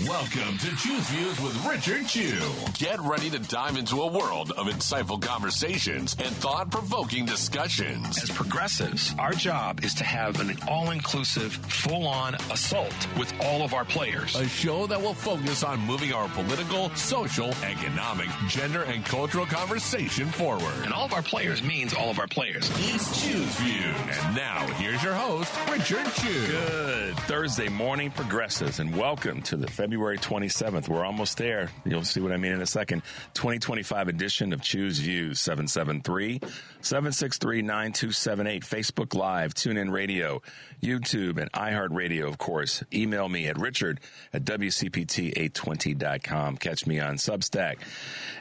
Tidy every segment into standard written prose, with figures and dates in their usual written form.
Welcome to Choose Views with Richard Chew. Get ready to dive into a world of insightful conversations and thought-provoking discussions. As progressives, our job is to have an all-inclusive, full-on assault with all of our players. A show that will focus on moving our political, social, economic, gender, and cultural conversation forward. And all of our players means all of our players. It's Choose Views. And now, here's your host, Richard Chew. Good Thursday morning, progressives, and welcome to the February 27th. We're almost there. You'll see what I mean in a second. 2025 edition of Choose Views, 773-763-9278. Facebook Live, TuneIn Radio, YouTube, and iHeartRadio, of course. Email me at richard@WCPT820.com. Catch me on Substack.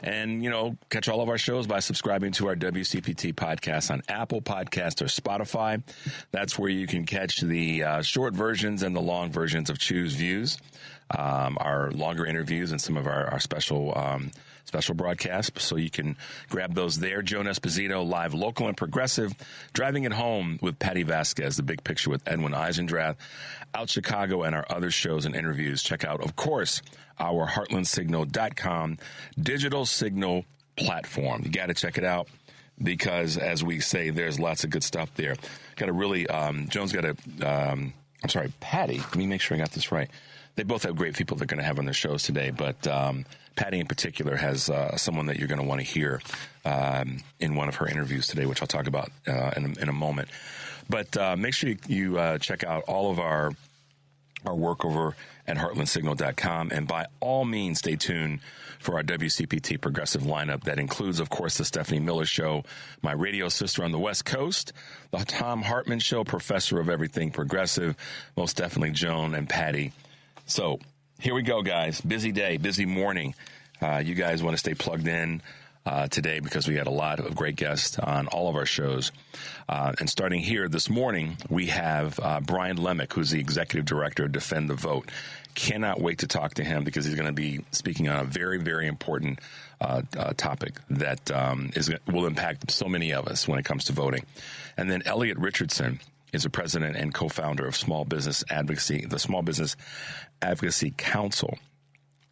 And, catch all of our shows by subscribing to our WCPT podcast on Apple Podcast or Spotify. That's where you can catch the short versions and the long versions of Choose Views. Our longer interviews and some of our special broadcasts. So you can grab those there. Joan Esposito, live, local, and progressive. Driving it home with Patty Vasquez, The Big Picture with Edwin Eisendrath. Out Chicago and our other shows and interviews. Check out, of course, our heartlandsignal.com digital signal platform. You got to check it out because, as we say, there's lots of good stuff there. Got a really, Joan's got a, Patty, let me make sure I got this right. They both have great people they're going to have on their shows today, but Patty in particular has someone that you're going to want to hear in one of her interviews today, which I'll talk about in a moment. But make sure you check out all of our work over at heartlandsignal.com, and by all means, stay tuned for our WCPT progressive lineup. That includes, of course, the Stephanie Miller Show, my radio sister on the West Coast, the Tom Hartman Show, professor of everything progressive, most definitely Joan and Patty. So here we go, guys. Busy day, busy morning. You guys want to stay plugged in today because we had a lot of great guests on all of our shows. And starting here this morning, we have Brian Lemick, who's the executive director of Defend the Vote. Cannot wait to talk to him because he's going to be speaking on a very, very important topic that will impact so many of us when it comes to voting. And then Elliot Richardson is the president and co-founder of Small Business Advocacy, the Small Business Advocacy Council.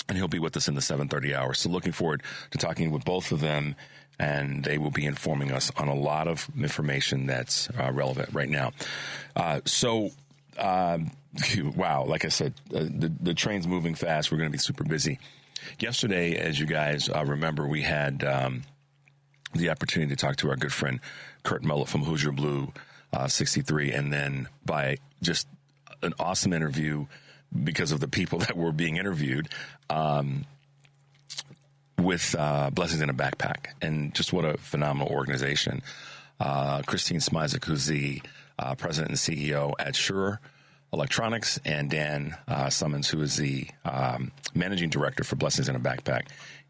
And he'll be with us in the 7:30 hour. So looking forward to talking with both of them, and they will be informing us on a lot of information that's relevant right now. Wow, like I said, the train's moving fast. We're going to be super busy. Yesterday, as you guys remember, we had the opportunity to talk to our good friend Kurt Mellett from Hoosier Blue 63, and then by just an awesome interview because of the people that were being interviewed with Blessings in a Backpack, and just what a phenomenal organization. Christine Smizik, who's the president and CEO at Shure Electronics, and Dan Summons, who is the managing director for Blessings in a Backpack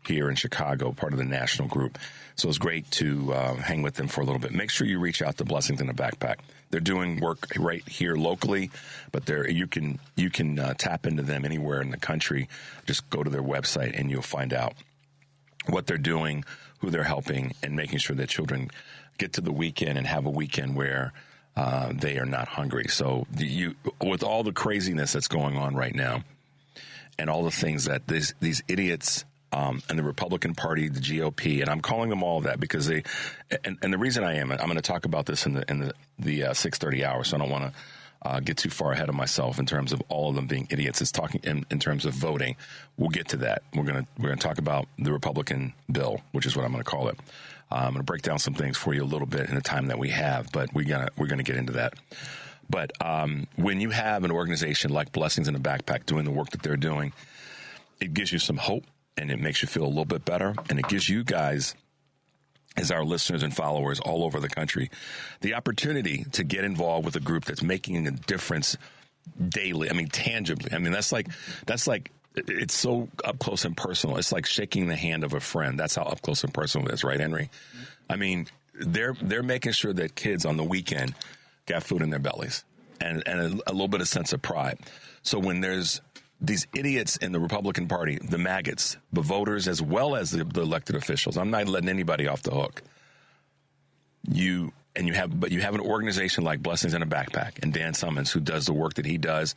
here in Chicago, part of the national group. So it's great to hang with them for a little bit. Make sure you reach out to Blessings in a Backpack. They're doing work right here locally, but you can tap into them anywhere in the country. Just go to their website and you'll find out what they're doing, who they're helping, and making sure that children get to the weekend and have a weekend where they are not hungry. So with all the craziness that's going on right now and all the things that these idiots and the Republican Party, the GOP, and I'm calling them all that because and the reason I'm going to talk about this in the 6:30 hour, so I don't want to get too far ahead of myself in terms of all of them being idiots. It's talking in terms of voting. We'll get to that. We're going to talk about the Republican bill, which is what I'm going to call it. I'm going to break down some things for you a little bit in the time that we have, but we're going to get into that. But when you have an organization like Blessings in a Backpack doing the work that they're doing, it gives you some hope. And it makes you feel a little bit better. And it gives you guys, as our listeners and followers all over the country, the opportunity to get involved with a group that's making a difference daily. I mean, tangibly. I mean, that's like it's so up close and personal. It's like shaking the hand of a friend. That's how up close and personal it is, right, Henry? I mean, they're making sure that kids on the weekend got food in their bellies and a little bit of sense of pride. So when there's these idiots in the Republican Party, the maggots, the voters, as well as the elected officials, I'm not letting anybody off the hook. You and you have an organization like Blessings in a Backpack and Dan Summons, who does the work that he does,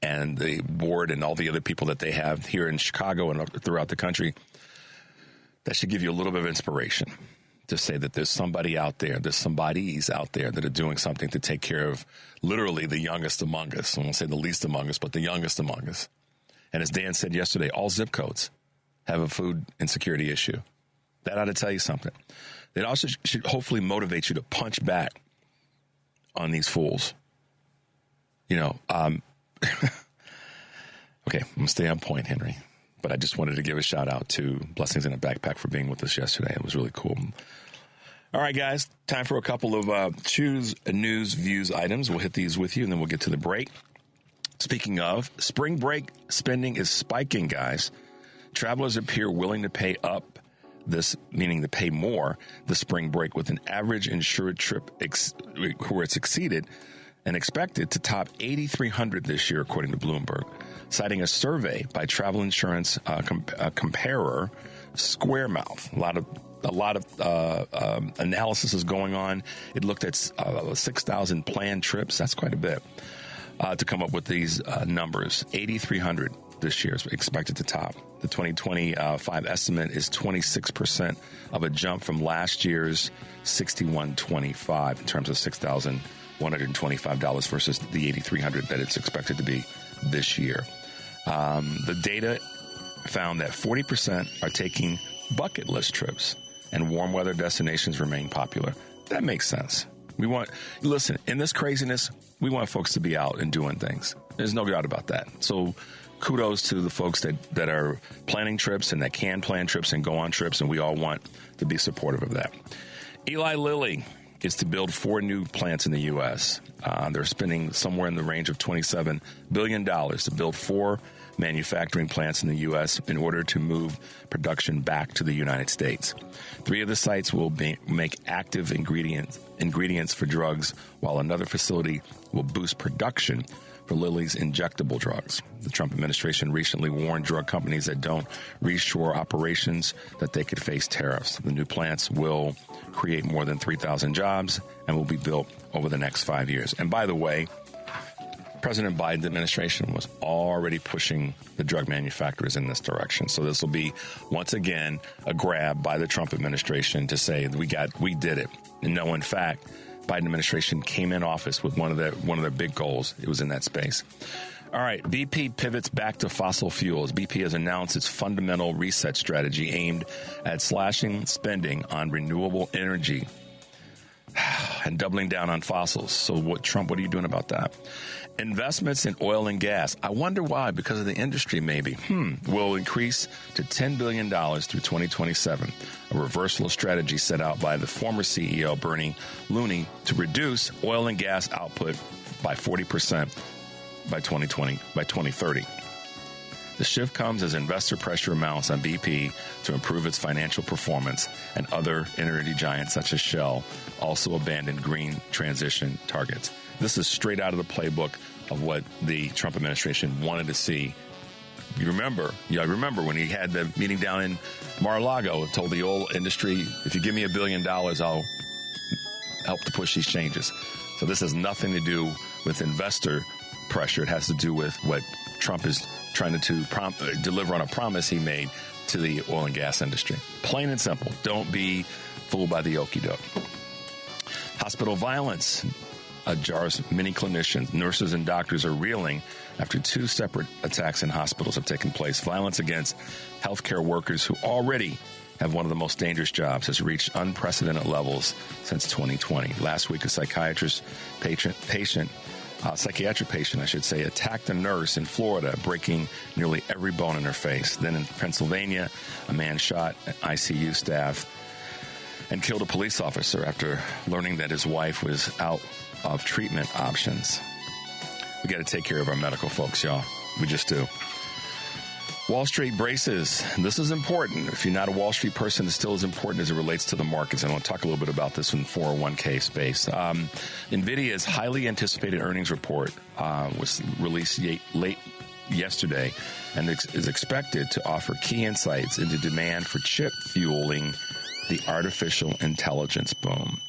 and the board and all the other people that they have here in Chicago and throughout the country, that should give you a little bit of inspiration to say that there's somebody out there, there's somebodies out there that are doing something to take care of literally the youngest among us. I won't say the least among us, but the youngest among us. And as Dan said yesterday, all zip codes have a food insecurity issue. That ought to tell you something. It also should hopefully motivate you to punch back on these fools. Okay, I'm going to stay on point, Henry. But I just wanted to give a shout out to Blessings in a Backpack for being with us yesterday. It was really cool. All right, guys, time for a couple of choose news, views items. We'll hit these with you, and then we'll get to the break. Speaking of, spring break spending is spiking, guys. Travelers appear willing to pay up, this meaning to pay more, the spring break, with an average insured trip where it's exceeded and expected to top 8,300 this year, according to Bloomberg, citing a survey by travel insurance comparer Squaremouth. A lot of analysis is going on. It looked at 6,000 planned trips. That's quite a bit to come up with these numbers. 8,300 this year is expected to top. The 2025 estimate is 26% of a jump from last year's 6,125 in terms of $6,125 versus the 8,300 that it's expected to be this year. The data found that 40% are taking bucket list trips, and warm weather destinations remain popular. That makes sense. Listen, in this craziness, we want folks to be out and doing things. There's no doubt about that. So kudos to the folks that are planning trips and that can plan trips and go on trips, and we all want to be supportive of that. Eli Lilly is to build 4 new plants in the U.S. They're spending somewhere in the range of $27 billion to build 4 manufacturing plants in the U.S. in order to move production back to the United States. 3 of the sites will make active ingredients for drugs, while another facility will boost production for Lilly's injectable drugs. The Trump administration recently warned drug companies that don't reshore operations that they could face tariffs. The new plants will create more than 3,000 jobs and will be built over the next 5 years. And by the way, President Biden's administration was already pushing the drug manufacturers in this direction. So this will be, once again, a grab by the Trump administration to say we did it. And no, in fact, Biden administration came in office with one of their big goals. It was in that space. All right, BP pivots back to fossil fuels. BP has announced its fundamental reset strategy aimed at slashing spending on renewable energy and doubling down on fossils. So Trump, what are you doing about that? Investments in oil and gas, I wonder why, because of the industry maybe, will increase to $10 billion through 2027, a reversal of strategy set out by the former CEO, Bernie Looney, to reduce oil and gas output by 40% by 2030. The shift comes as investor pressure mounts on BP to improve its financial performance, and other energy giants such as Shell also abandoned green transition targets. This is straight out of the playbook of what the Trump administration wanted to see. You remember when he had the meeting down in Mar-a-Lago and told the oil industry, if you give me $1 billion, I'll help to push these changes. So this has nothing to do with investor pressure. It has to do with what Trump is trying to deliver on a promise he made to the oil and gas industry. Plain and simple. Don't be fooled by the okie doke. Hospital violence jars many clinicians. Nurses and doctors are reeling after 2 separate attacks in hospitals have taken place. Violence against healthcare workers who already have one of the most dangerous jobs has reached unprecedented levels since 2020. Last week, a psychiatric patient, attacked a nurse in Florida, breaking nearly every bone in her face. Then in Pennsylvania, a man shot an ICU staff and killed a police officer after learning that his wife was out of treatment options. We got to take care of our medical folks, y'all. We just do. Wall Street braces. This is important. If you're not a Wall Street person, it's still as important as it relates to the markets. And I want to talk a little bit about this in 401k space. NVIDIA's highly anticipated earnings report was released late yesterday and is expected to offer key insights into demand for chip fueling the artificial intelligence boom.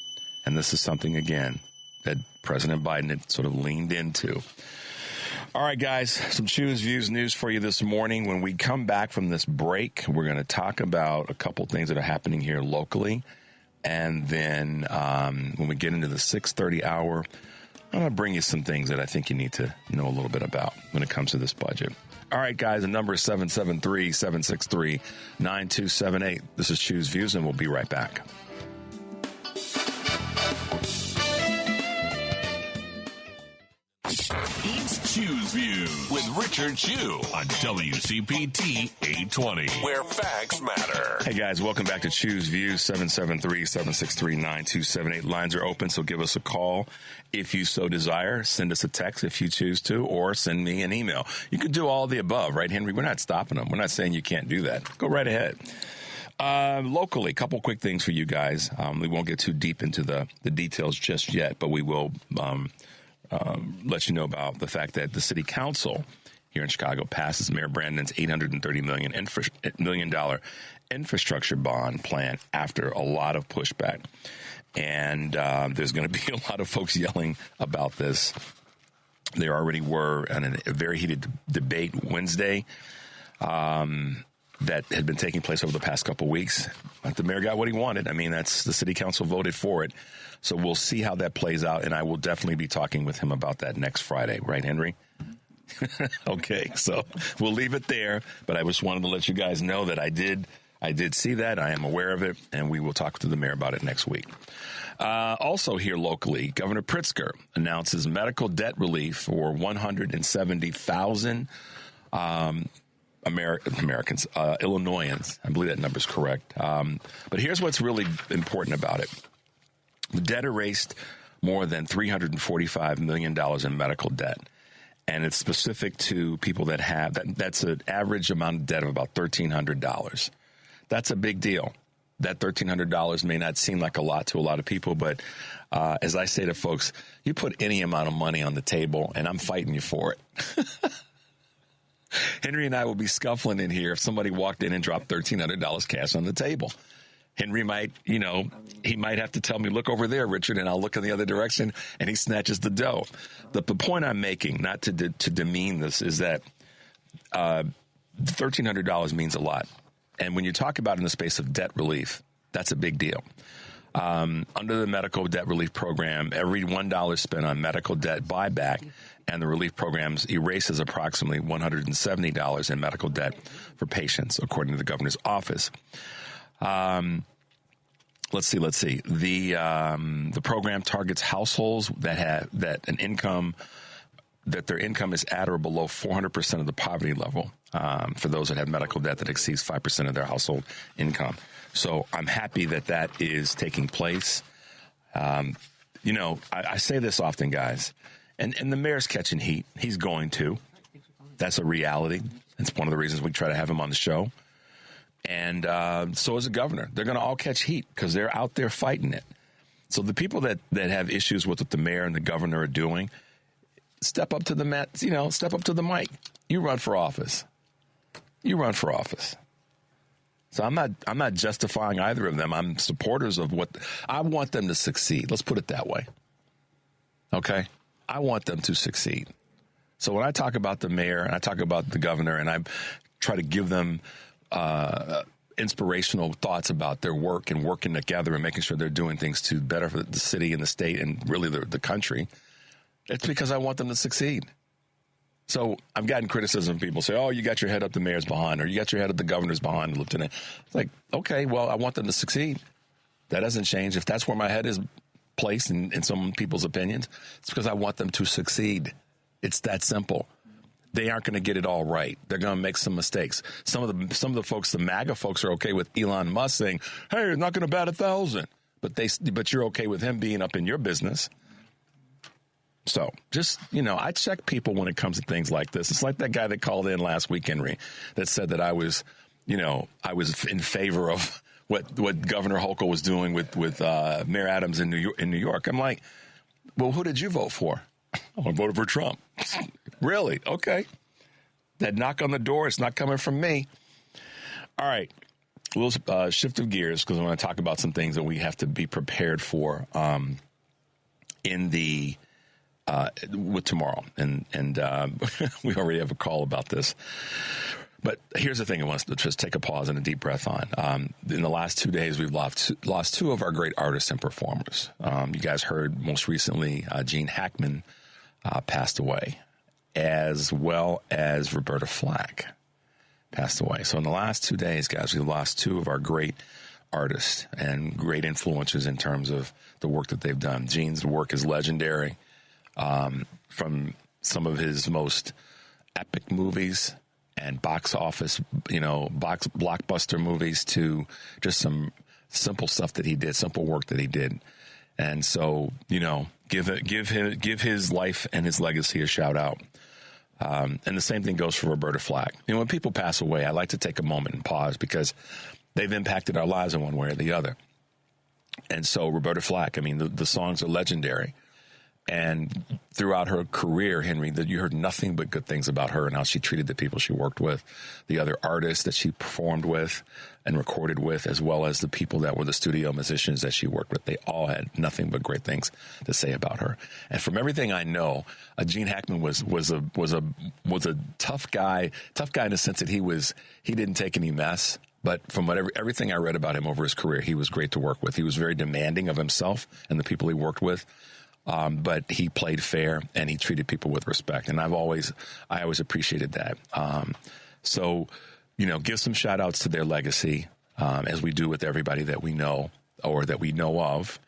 And this is something, again, that President Biden had sort of leaned into. All right, guys, some Choose Views news for you this morning. When we come back from this break, we're going to talk about a couple things that are happening here locally. And then when we get into the 6:30 hour, I'm going to bring you some things that I think you need to know a little bit about when it comes to this budget. All right, guys, the number is 773-763-9278. This is Choose Views, and we'll be right back. It's Choose Views with Richard Chew on WCPT 820, where facts matter. Hey, guys, welcome back to Choose Views, 773-763-9278. Lines are open, so give us a call if you so desire. Send us a text if you choose to, or send me an email. You can do all of the above, right, Henry? We're not stopping them. We're not saying you can't do that. Go right ahead. Locally, a couple quick things for you guys. We won't get too deep into the details just yet, but we will let you know about the fact that the city council here in Chicago passes Mayor Brandon's $830 million infrastructure bond plan after a lot of pushback. And there's going to be a lot of folks yelling about this. There already were in a very heated debate Wednesday that had been taking place over the past couple of weeks. But the mayor got what he wanted. I mean, that's the city council voted for it. So we'll see how that plays out, and I will definitely be talking with him about that next Friday. Right, Henry? Okay, so we'll leave it there, but I just wanted to let you guys know that I did see that. I am aware of it, and we will talk to the mayor about it next week. Also here locally, Governor Pritzker announces medical debt relief for 170,000 Americans, Illinoisans. I believe that number is correct. But here's what's really important about it. The debt erased more than $345 million in medical debt. And it's specific to people that have that's an average amount of debt of about $1,300. That's a big deal. That $1,300 may not seem like a lot to a lot of people, but as I say to folks, you put any amount of money on the table, and I'm fighting you for it. Henry and I will be scuffling in here if somebody walked in and dropped $1,300 cash on the table. Henry might, he might have to tell me, look over there, Richard, and I'll look in the other direction, and he snatches the dough. The point I'm making, not to demean this, is that $1,300 means a lot. And when you talk about in the space of debt relief, that's a big deal. Under the medical debt relief program, every $1 spent on medical debt buyback and the relief programs erases approximately $170 in medical debt for patients, according to the governor's office. Let's see. The program targets households that their income is at or below 400% of the poverty level. For those that have medical debt that exceeds 5% of their household income. So I'm happy that is taking place. I say this often, guys, and the mayor's catching heat. He's going to. That's a reality. It's one of the reasons we try to have him on the show. And so is the governor. They're going to all catch heat because they're out there fighting it. So the people that have issues with what the mayor and the governor are doing, step up to the mat. Step up to the mic. You run for office. So I'm not justifying either of them. I'm supporters of what I want them to succeed. Let's put it that way. Okay? I want them to succeed. So when I talk about the mayor and I talk about the governor and I try to give them inspirational thoughts about their work and working together and making sure they're doing things to better for the city and the state and really the country, it's because I want them to succeed. So I've gotten criticism. People say, oh, you got your head up the mayor's behind, or you got your head up the governor's behind, the lieutenant. It's like, okay, well, I want them to succeed. That doesn't change. If that's where my head is placed in some people's opinions, it's because I want them to succeed. It's that simple. They aren't going to get it all right. They're going to make some mistakes. Some of the folks, the MAGA folks, are okay with Elon Musk saying, hey, you're not going to bat 1,000. But you're okay with him being up in your business. So just, I check people when it comes to things like this. It's like that guy that called in last week, Henry, that said that I was in favor of what Governor Hochul was doing with Mayor Adams in New York. I'm like, well, who did you vote for? I voted for Trump. Really? Okay. That knock on the door, it's not coming from me. All right. little shift of gears because I want to talk about some things that we have to be prepared for in the with tomorrow, and we already have a call about this. But here's the thing I want to just take a pause and a deep breath on. In the last 2 days, we've lost two of our great artists and performers. You guys heard most recently Gene Hackman passed away, as well as Roberta Flack passed away. So in the last 2 days, guys, we lost two of our great artists and great influencers in terms of the work that they've done. Gene's work is legendary, from some of his most epic movies and box office, blockbuster movies to just some simple stuff that he did, simple work that he did. And so, give his life and his legacy a shout out. And the same thing goes for Roberta Flack. When people pass away, I like to take a moment and pause because they've impacted our lives in one way or the other. And so Roberta Flack, the songs are legendary. And throughout her career, Henry, that you heard nothing but good things about her and how she treated the people she worked with, the other artists that she performed with and recorded with, as well as the people that were the studio musicians that she worked with. They all had nothing but great things to say about her. And from everything I know, Gene Hackman was a tough guy in the sense that he didn't take any mess. But from everything I read about him over his career, he was great to work with. He was very demanding of himself and the people he worked with. But he played fair and he treated people with respect. And I always appreciated that. So, give some shout outs to their legacy, as we do with everybody that we know or that we know of,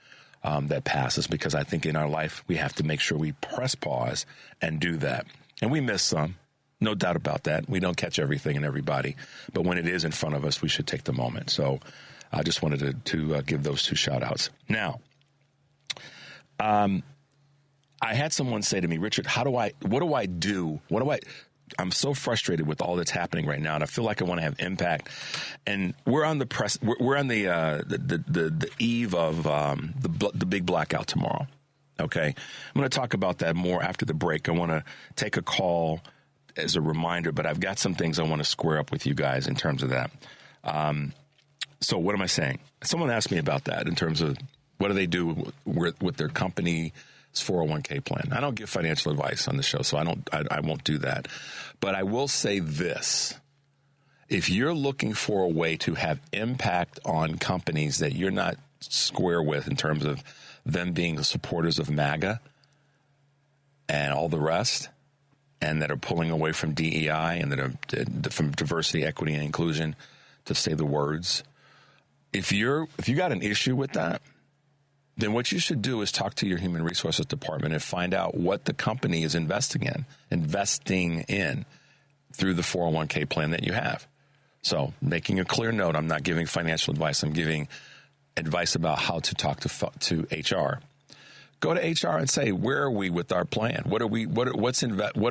that passes, because I think in our life, we have to make sure we press pause and do that. And we miss some, no doubt about that. We don't catch everything and everybody, but when it is in front of us, we should take the moment. So I just wanted to give those two shout outs. Now, I had someone say to me, Richard, what do I do? I'm so frustrated with all that's happening right now, and I feel like I want to have impact. And we're on the press. We're on the eve of the big blackout tomorrow. Okay, I'm going to talk about that more after the break. I want to take a call as a reminder, but I've got some things I want to square up with you guys in terms of that. So what am I saying? Someone asked me about that in terms of what do they do with their company's 401k plan. I don't give financial advice on the show, so I won't do that. But I will say this. If you're looking for a way to have impact on companies that you're not square with in terms of them being supporters of MAGA and all the rest, and that are pulling away from DEI and that are from diversity, equity, and inclusion, to say the words, if you got an issue with that, then what you should do is talk to your human resources department and find out what the company is investing in through the 401k plan that you have. So making a clear note, I'm not giving financial advice. I'm giving advice about how to talk to HR. Go to HR and say, where are we with our plan? What are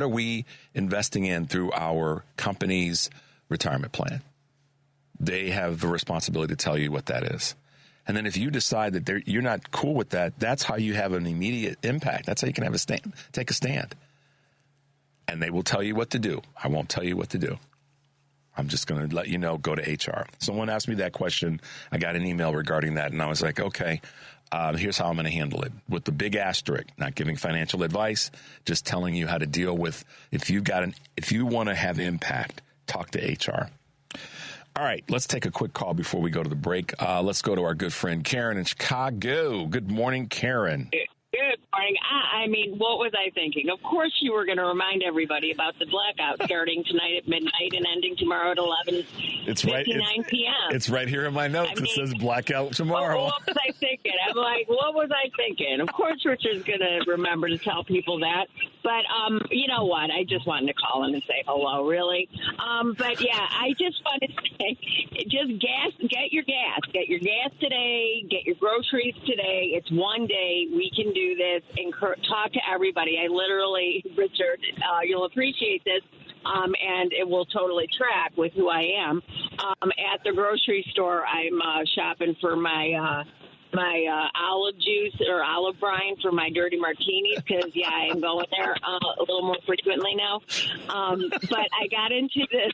we investing in through our company's retirement plan? They have the responsibility to tell you what that is. And then if you decide that you're not cool with that, that's how you have an immediate impact. That's how you can take a stand. And they will tell you what to do. I won't tell you what to do. I'm just going to let you know, go to HR. Someone asked me that question. I got an email regarding that, and I was like, okay, here's how I'm going to handle it. With the big asterisk, not giving financial advice, just telling you how to deal with, if you want to have impact, talk to HR. All right, let's take a quick call before we go to the break. Let's go to our good friend Karen in Chicago. Good morning, Karen. Good morning. I mean, what was I thinking? Of course you were going to remind everybody about the blackout starting tonight at midnight and ending tomorrow at 11:59 p.m. It's right here in my notes. It says blackout tomorrow. What was I thinking? I'm like, what was I thinking? Of course Richard's going to remember to tell people that. But you know what? I just wanted to call in and say hello, really. But, yeah, I just wanted to say, get your gas. Get your gas today. Get your groceries today. It's one day. We can do this and talk to everybody. I literally, Richard, you'll appreciate this, and it will totally track with who I am. At the grocery store, I'm shopping for my olive juice or olive brine for my dirty martinis because, yeah, I am going there a little more frequently now. But I got into this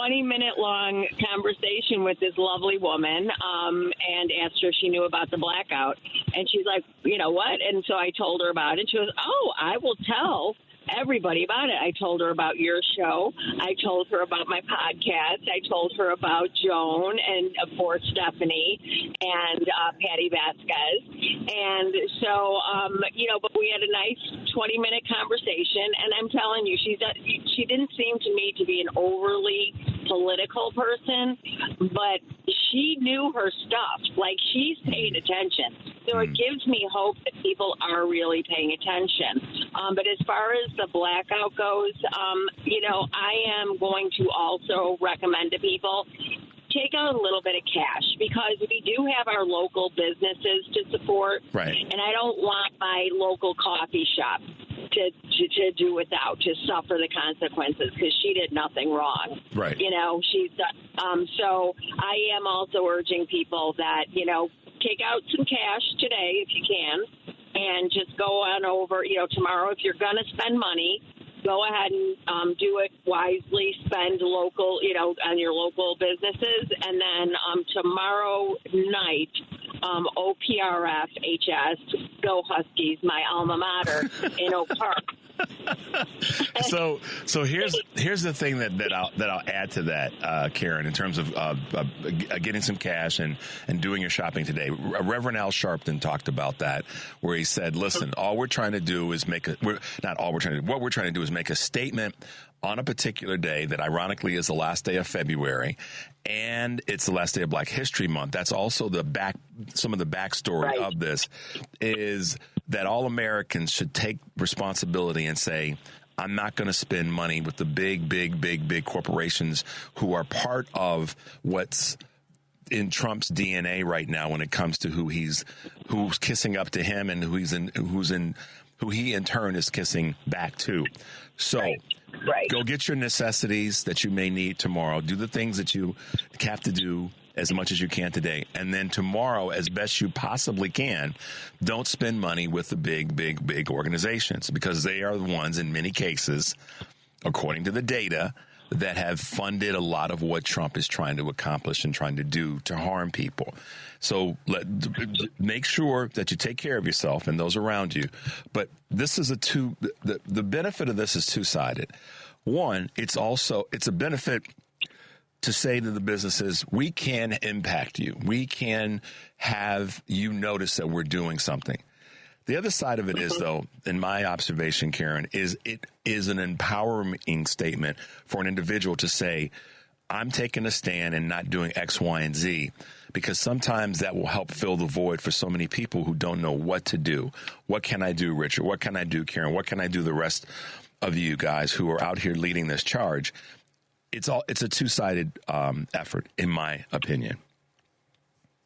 20-minute long conversation with this lovely woman and asked her if she knew about the blackout. And she's like, you know what? And so I told her about it. She goes, oh, I will tell everybody about it. I told her about your show. I told her about my podcast. I told her about Joan and, of course, Stephanie and Patty Vasquez. And so, but we had a nice 20-minute conversation. And I'm telling you, she didn't seem to me to be an overly political person, but she knew her stuff. Like, she's paying attention. So it gives me hope that people are really paying attention. But as far as the blackout goes, I am going to also recommend to people take out a little bit of cash, because we do have our local businesses to support. Right. And I don't want my local coffee shop to do without, to suffer the consequences, because she did nothing wrong. Right. She's so I am also urging people that, take out some cash today if you can, and just go on over, tomorrow, if you're going to spend money, go ahead and do it wisely, spend local, on your local businesses. And then tomorrow night, OPRF HS, go Huskies, my alma mater in Oak Park. So here's the thing that I'll add to that, Karen, in terms of getting some cash and doing your shopping today. Reverend Al Sharpton talked about that, where he said, "Listen, what we're trying to do is make a statement on a particular day that ironically is the last day of February, and it's the last day of Black History Month. That's also some of the backstory of this is that all Americans should take responsibility and say, I'm not going to spend money with the big corporations who are part of what's in Trump's DNA right now when it comes to who's kissing up to him and who he in turn is kissing back to. So go get your necessities that you may need tomorrow. Do the things that you have to do as much as you can today. And then tomorrow, as best you possibly can, don't spend money with the big organizations, because they are the ones in many cases, according to the data, that have funded a lot of what Trump is trying to accomplish and trying to do to harm people. So make sure that you take care of yourself and those around you. But this is the benefit of this is two-sided. One, it's a benefit to say to the businesses, we can impact you. We can have you notice that we're doing something. The other side of it is, though, in my observation, Karen, is it is an empowering statement for an individual to say, I'm taking a stand and not doing X, Y, and Z, because sometimes that will help fill the void for so many people who don't know what to do. What can I do, Richard? What can I do, Karen? What can I do, the rest of you guys who are out here leading this charge? It's a two-sided effort, in my opinion.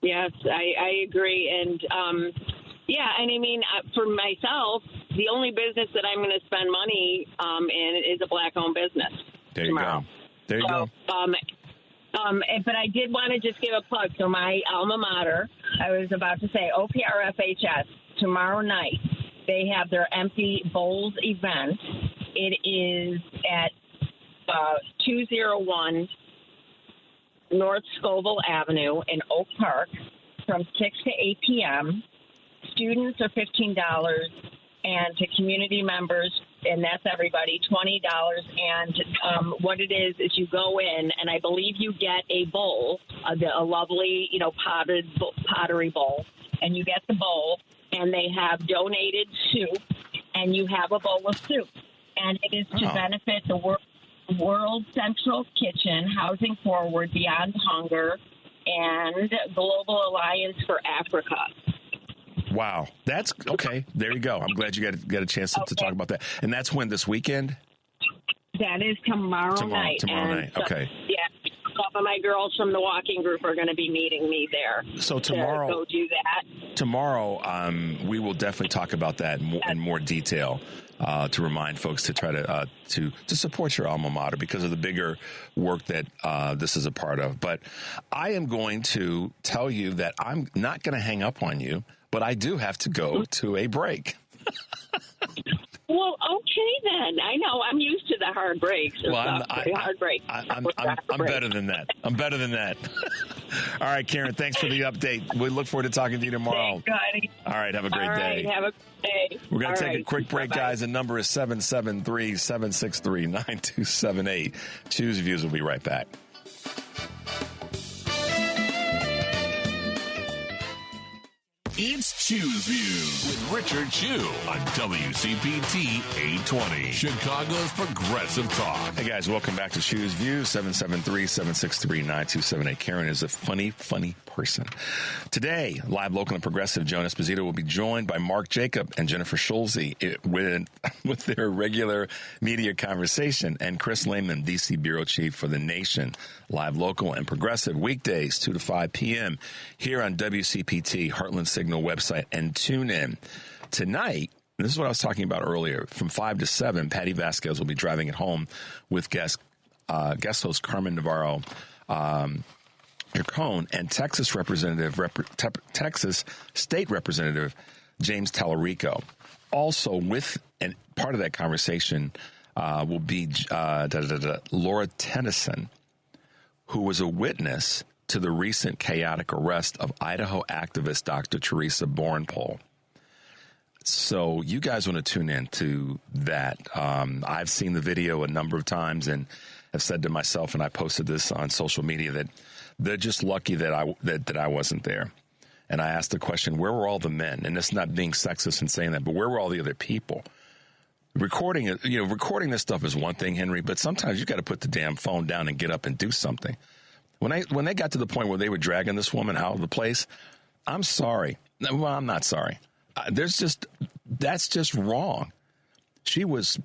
Yes, I agree. And, and I mean, for myself, the only business that I'm going to spend money in is a Black-owned business. There you go. There you go. But I did want to just give a plug. So my alma mater, I was about to say, OPRFHS, tomorrow night, they have their Empty Bowls event. It is at 201 North Scoville Avenue in Oak Park from 6 to 8 p.m. Students are $15, and to community members, and that's everybody, $20. And what it is you go in, and I believe you get a bowl, a lovely, pottery bowl, and you get the bowl, and they have donated soup, and you have a bowl of soup. And it is to benefit the World Central Kitchen, Housing Forward, Beyond Hunger, and Global Alliance for Africa. Wow. That's okay. There you go. I'm glad you got a chance to talk about that. And that's when, this weekend? That is tomorrow night. Tomorrow night. Okay. Yeah. Some of my girls from the walking group are going to be meeting me there. So tomorrow, to go do that. Tomorrow, we will definitely talk about that in more detail. To remind folks to try to support your alma mater because of the bigger work that this is a part of. But I am going to tell you that I'm not going to hang up on you, but I do have to go to a break. What? well, okay then. I know I'm used to the hard breaks. Well, hard breaks. I'm better than that. I'm better than that. All right, Karen, thanks for the update. We look forward to talking to you tomorrow. Thanks, honey. All right, have a great day. Have a good day. We're going to take a quick break, guys. The number is 773-763-9278. Choose Views. We'll be right back. It's Choose Views with Richard Chew on WCPT 820, Chicago's Progressive Talk. Hey, guys, welcome back to Choose Views, 773-763-9278. Karen is a funny person. Today, live, local, and progressive, Joan Esposito will be joined by Mark Jacob and Jennifer Schulze with their regular media conversation, and Chris Lehman, D.C. Bureau Chief for The Nation, live, local, and progressive, weekdays, 2 to 5 p.m. here on WCPT, Heartland Signal website, and tune in. Tonight, this is what I was talking about earlier, from 5 to 7, Patty Vasquez will be driving it home with guest host Carmen Navarro, Chacon, and Texas State Representative James Tallarico. Also, with and part of that conversation will be Laura Tennyson, who was a witness to the recent chaotic arrest of Idaho activist Dr. Teresa Bornpole. So you guys want to tune in to that. I've seen the video a number of times and have said to myself, and I posted this on social media, that they're just lucky that I wasn't there. And I asked the question, where were all the men? And it's not being sexist in saying that, but where were all the other people? Recording this stuff is one thing, Henry, but sometimes you got to put the damn phone down and get up and do something. When they got to the point where they were dragging this woman out of the place, I'm sorry. Well, I'm not sorry. That's just wrong. It was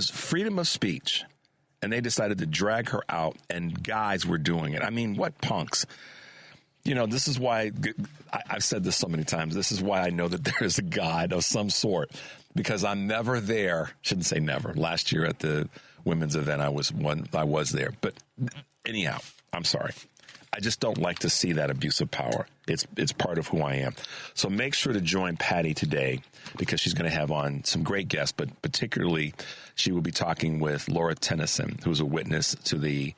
freedom of speech, and they decided to drag her out, and guys were doing it. I mean, what punks? This is why I've said this so many times. This is why I know that there is a God of some sort, because I'm never there. Shouldn't say never. Last year at the women's event, I was there. But anyhow, I'm sorry. I just don't like to see that abuse of power. It's part of who I am. So make sure to join Patty today, because she's going to have on some great guests, but particularly she will be talking with Laura Tennyson, who's a witness to the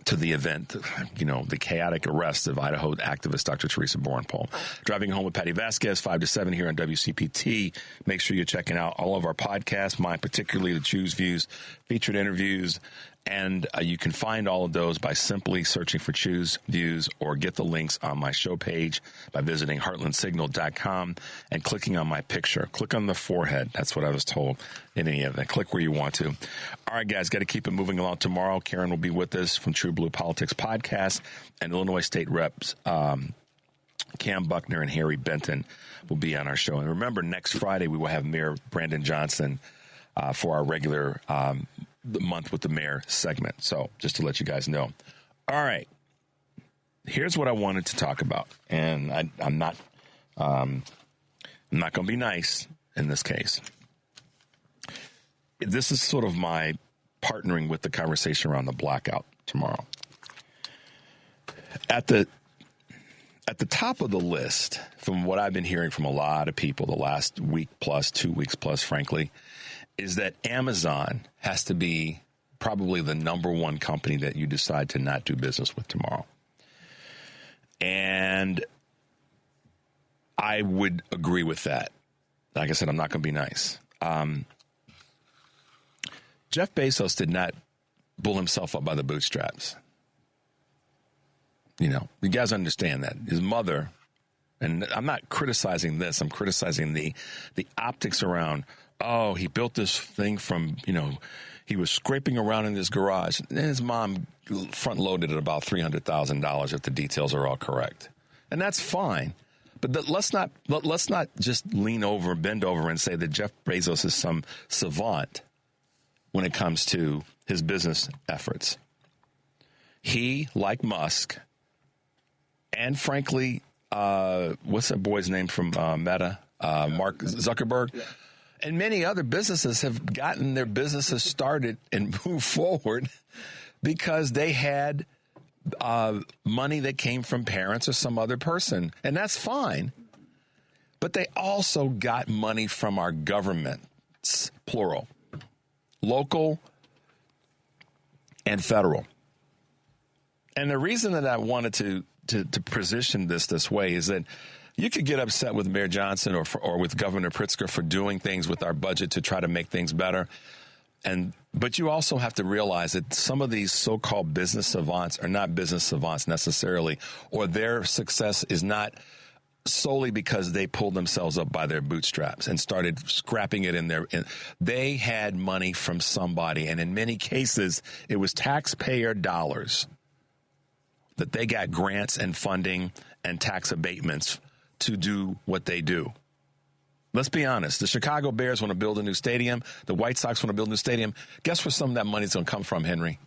event, the chaotic arrest of Idaho activist Dr. Teresa Bornpole. Driving Home with Patty Vasquez, 5 to 7 here on WCPT. Make sure you're checking out all of our podcasts, mine particularly the Choose Views, featured interviews, and you can find all of those by simply searching for Choose Views, or get the links on my show page by visiting heartlandsignal.com and clicking on my picture. Click on the forehead. That's what I was told in any event. Click where you want to. All right, guys, got to keep it moving along. Tomorrow, Karen will be with us from True Blue Politics Podcast, and Illinois State Reps Cam Buckner and Harry Benton will be on our show. And remember, next Friday, we will have Mayor Brandon Johnson for our regular the Month with the Mayor segment. So just to let you guys know. All right. Here's what I wanted to talk about. And I'm not going to be nice in this case. This is sort of my partnering with the conversation around the blackout tomorrow. At the top of the list, from what I've been hearing from a lot of people the last week plus, 2 weeks plus, frankly, is that Amazon has to be probably the number one company that you decide to not do business with tomorrow. And I would agree with that. Like I said, I'm not going to be nice. Jeff Bezos did not pull himself up by the bootstraps. You guys understand that. His mother, and I'm not criticizing this, I'm criticizing the optics around, oh, he built this thing from, he was scraping around in his garage, and his mom front-loaded at about $300,000 if the details are all correct. And that's fine. But let's not just bend over and say that Jeff Bezos is some savant when it comes to his business efforts. He, like Musk, and frankly, what's that boy's name from Meta? Mark Zuckerberg. Yeah. And many other businesses have gotten their businesses started and moved forward because they had money that came from parents or some other person. And that's fine. But they also got money from our governments, plural, local and federal. And the reason that I wanted to position this way is that you could get upset with Mayor Johnson or with Governor Pritzker for doing things with our budget to try to make things better. But you also have to realize that some of these so-called business savants are not business savants necessarily, or their success is not solely because they pulled themselves up by their bootstraps and started scrapping it they had money from somebody. And in many cases, it was taxpayer dollars that they got grants and funding and tax abatements to do what they do. Let's be honest. The Chicago Bears want to build a new stadium. The White Sox want to build a new stadium. Guess where some of that money's going to come from, Henry?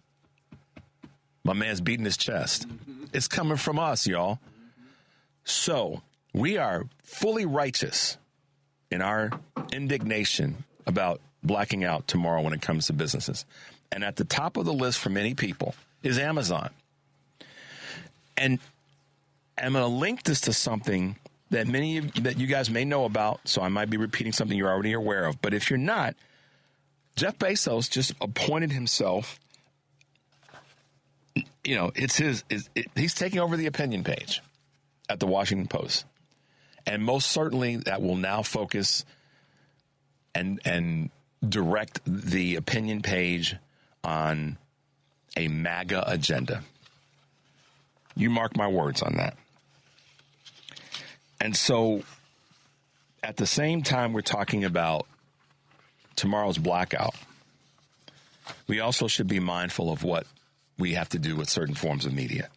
My man's beating his chest. It's coming from us, y'all. So we are fully righteous in our indignation about blacking out tomorrow when it comes to businesses. And at the top of the list for many people is Amazon. And I'm going to link this to something that that you guys may know about, so I might be repeating something you're already aware of. But if you're not, Jeff Bezos just appointed himself, he's taking over the opinion page at the Washington Post. And most certainly that will now focus and direct the opinion page on a MAGA agenda. You mark my words on that. And so at the same time we're talking about tomorrow's blackout, we also should be mindful of what we have to do with certain forms of media.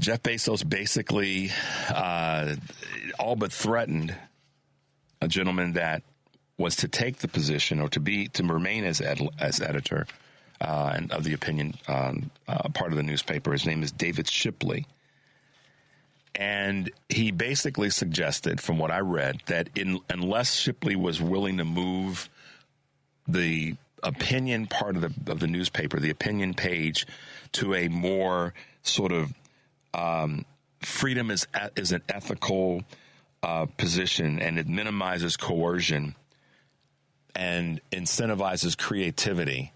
Jeff Bezos basically all but threatened a gentleman that was to take the position or to remain as editor and of the opinion part of the newspaper. His name is David Shipley. And he basically suggested, from what I read, that unless Shipley was willing to move the opinion part of the newspaper, the opinion page, to a more sort of freedom is an ethical position, and it minimizes coercion and incentivizes creativity.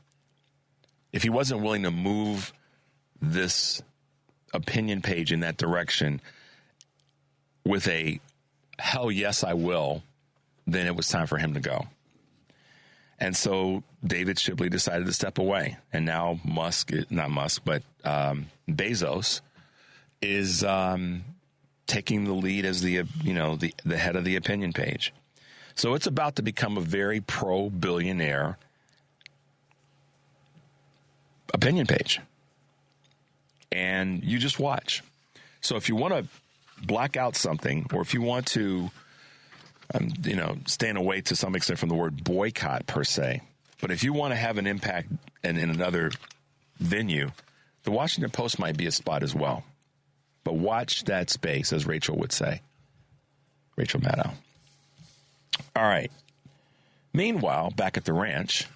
If he wasn't willing to move this opinion page in that direction with a hell yes, I will, then it was time for him to go. And so David Shipley decided to step away. And now Bezos is taking the lead as the head of the opinion page. So it's about to become a very pro-billionaire opinion page. And you just watch. So if you want to black out something, or if you want to, staying away to some extent from the word boycott per se, but if you want to have an impact in another venue, the Washington Post might be a spot as well. But watch that space, as Rachel would say. Rachel Maddow. All right. Meanwhile, back at the ranch,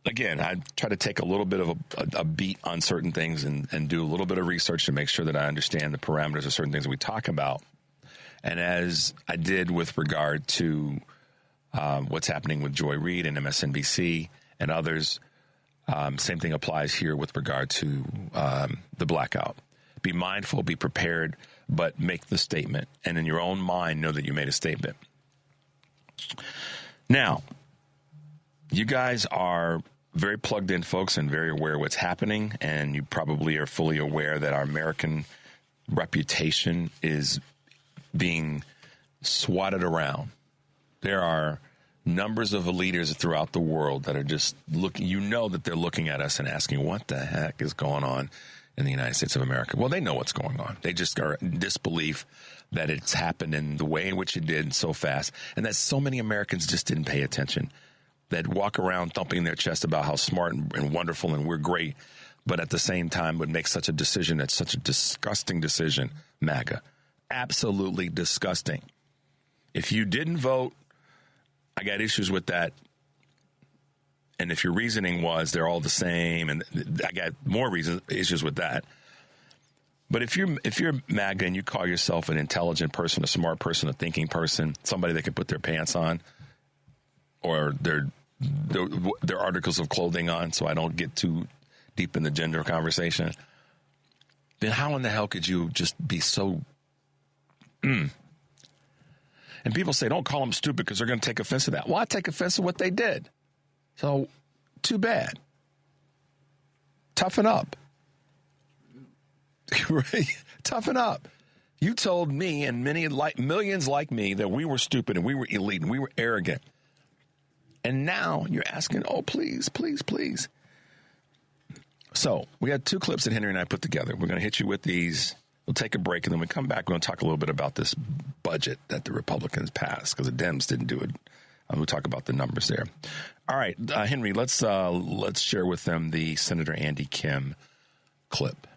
again, I try to take a little bit of a beat on certain things and do a little bit of research to make sure that I understand the parameters of certain things that we talk about. And as I did with regard to what's happening with Joy Reid and MSNBC and others, same thing applies here with regard to the blackout. Be mindful, be prepared, but make the statement. And in your own mind, know that you made a statement. Now, you guys are very plugged in, folks, and very aware of what's happening. And you probably are fully aware that our American reputation is being swatted around. There are numbers of leaders throughout the world that are just looking, that they're looking at us and asking, what the heck is going on in the United States of America? Well, they know what's going on. They just are in disbelief that it's happened in the way in which it did so fast, and that so many Americans just didn't pay attention, that walk around thumping their chest about how smart and wonderful and we're great, but at the same time would make such a decision that's such a disgusting decision, MAGA. Absolutely disgusting. If you didn't vote, I got issues with that. And if your reasoning was they're all the same, and I got more issues with that. But if you're MAGA and you call yourself an intelligent person, a smart person, a thinking person, somebody that can put their pants on or their articles of clothing on, so I don't get too deep in the gender conversation, then how in the hell could you just be so... And people say, don't call them stupid because they're going to take offense to that. Well, I take offense to what they did. So, too bad. Toughen up. Right? Toughen up. You told me and millions like me that we were stupid and we were elite and we were arrogant. And now you're asking, oh, please, please, please. So we had 2 clips that Henry and I put together. We're going to hit you with these. We'll take a break, and then we come back. We're going to talk a little bit about this budget that the Republicans passed because the Dems didn't do it. We'll talk about the numbers there. All right, Henry, let's share with them the Senator Andy Kim clip.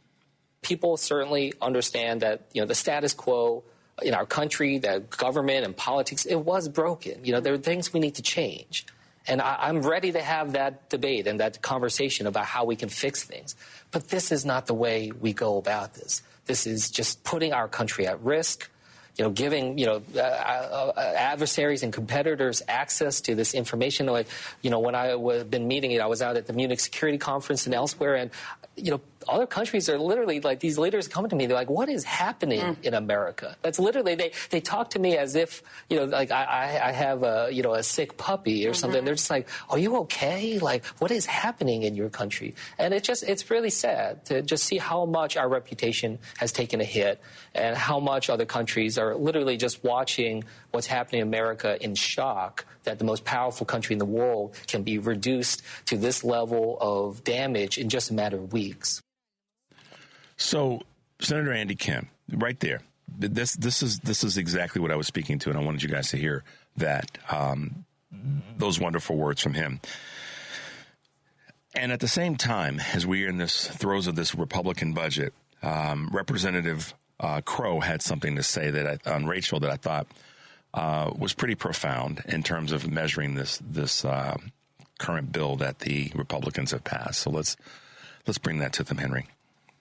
People certainly understand that, the status quo in our country, that government and politics, it was broken. There are things we need to change. And I'm ready to have that debate and that conversation about how we can fix things. But this is not the way we go about this. This is just putting our country at risk, giving, adversaries and competitors access to this information. Like, when I've been meeting I was out at the Munich Security Conference and elsewhere, and, other countries are literally like, these leaders come to me, they're like, what is happening in America? That's literally, they talk to me as if, like I have a sick puppy or something. They're just like, are you okay? Like, what is happening in your country? And it's really sad to just see how much our reputation has taken a hit and how much other countries are literally just watching what's happening in America in shock that the most powerful country in the world can be reduced to this level of damage in just a matter of weeks. So, Senator Andy Kim, right there, this is exactly what I was speaking to, and I wanted you guys to hear that, those wonderful words from him. And at the same time, as we are in this throes of this Republican budget, Representative Crow had something to say on Rachel that I thought was pretty profound in terms of measuring this current bill that the Republicans have passed. So let's bring that to them, Henry.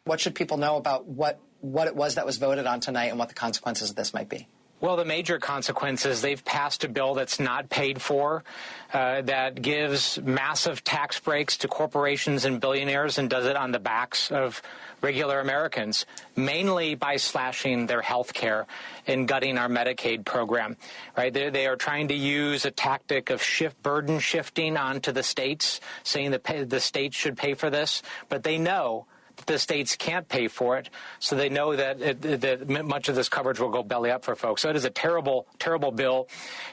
What should people know about what it was that was voted on tonight and what the consequences of this might be? Well, the major consequences, they've passed a bill that's not paid for, that gives massive tax breaks to corporations and billionaires and does it on the backs of regular Americans, mainly by slashing their health care and gutting our Medicaid program. Right? They are trying to use a tactic of burden shifting onto the states, saying that the states should pay for this, but they know the states can't pay for it, so they know that much of this coverage will go belly up for folks. So it is a terrible, terrible bill.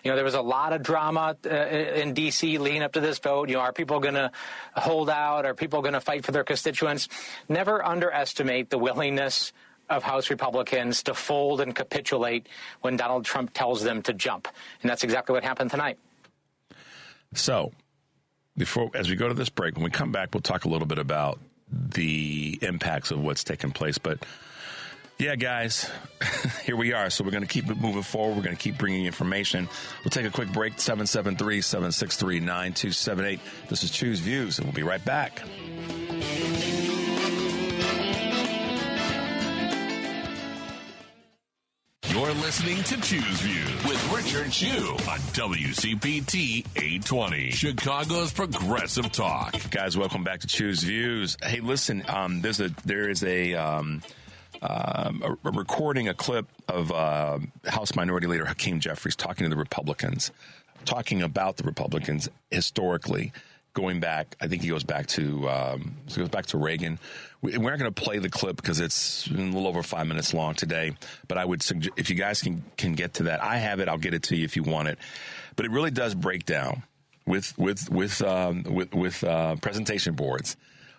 There was a lot of drama in D.C. leading up to this vote. Are people going to hold out? Are people going to fight for their constituents? Never underestimate the willingness of House Republicans to fold and capitulate when Donald Trump tells them to jump. And that's exactly what happened tonight. So, as we go to this break, when we come back, we'll talk a little bit about the impacts of what's taken place. But yeah, guys, here we are. So we're going to keep it moving forward. We're going to keep bringing information. We'll take a quick break. 773-763-9278. This is Choose Views, and we'll be right back. You're listening to Choose Views with Richard Chu on WCPT 820, Chicago's Progressive Talk. Guys, welcome back to Choose Views. Hey, listen, there is a recording, a clip of House Minority Leader Hakeem Jeffries talking to the Republicans, talking about the Republicans historically. Going back, I think he goes back to Reagan. We're not going to play the clip because it's a little over 5 minutes long today. But I would suggest, if you guys can get to that, I have it. I'll get it to you if you want it. But it really does break down with presentation boards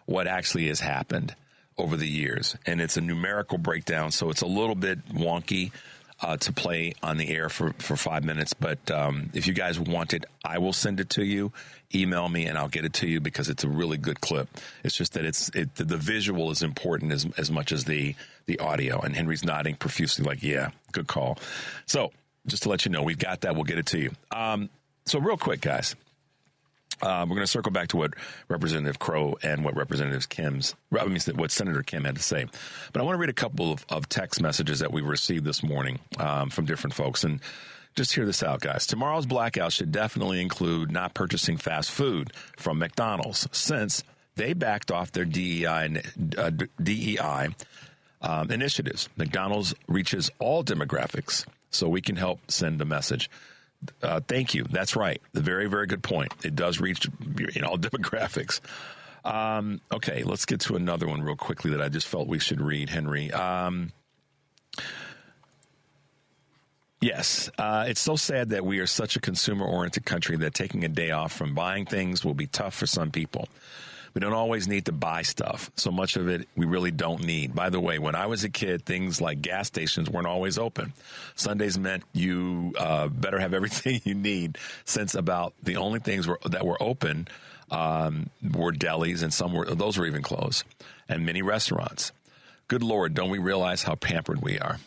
what actually has happened over the years, and it's a numerical breakdown, so it's a little bit wonky to play on the air for 5 minutes. But if you guys want it, I will send it to you. Email me and I'll get it to you because it's a really good clip. It's just that the visual is important as much as the audio. And Henry's nodding profusely like, yeah, good call. So just to let you know, we've got that. We'll get it to you. So real quick, guys, We're going to circle back to what Representative Crow and what what Senator Kim had to say. But I want to read a couple of text messages that we received this morning from different folks. And just hear this out, guys. Tomorrow's blackout should definitely include not purchasing fast food from McDonald's, since they backed off their DEI initiatives. McDonald's reaches all demographics, so we can help send a message. Thank you. That's right. The very, very good point. It does reach all demographics. Okay, let's get to another one real quickly that I just felt we should read, Henry. Yes, it's so sad that we are such a consumer-oriented country that taking a day off from buying things will be tough for some people. We don't always need to buy stuff. So much of it we really don't need. By the way, when I was a kid, things like gas stations weren't always open. Sundays meant you better have everything you need, since about the only things that were open were delis, and those were even closed, and many restaurants. Good Lord, don't we realize how pampered we are?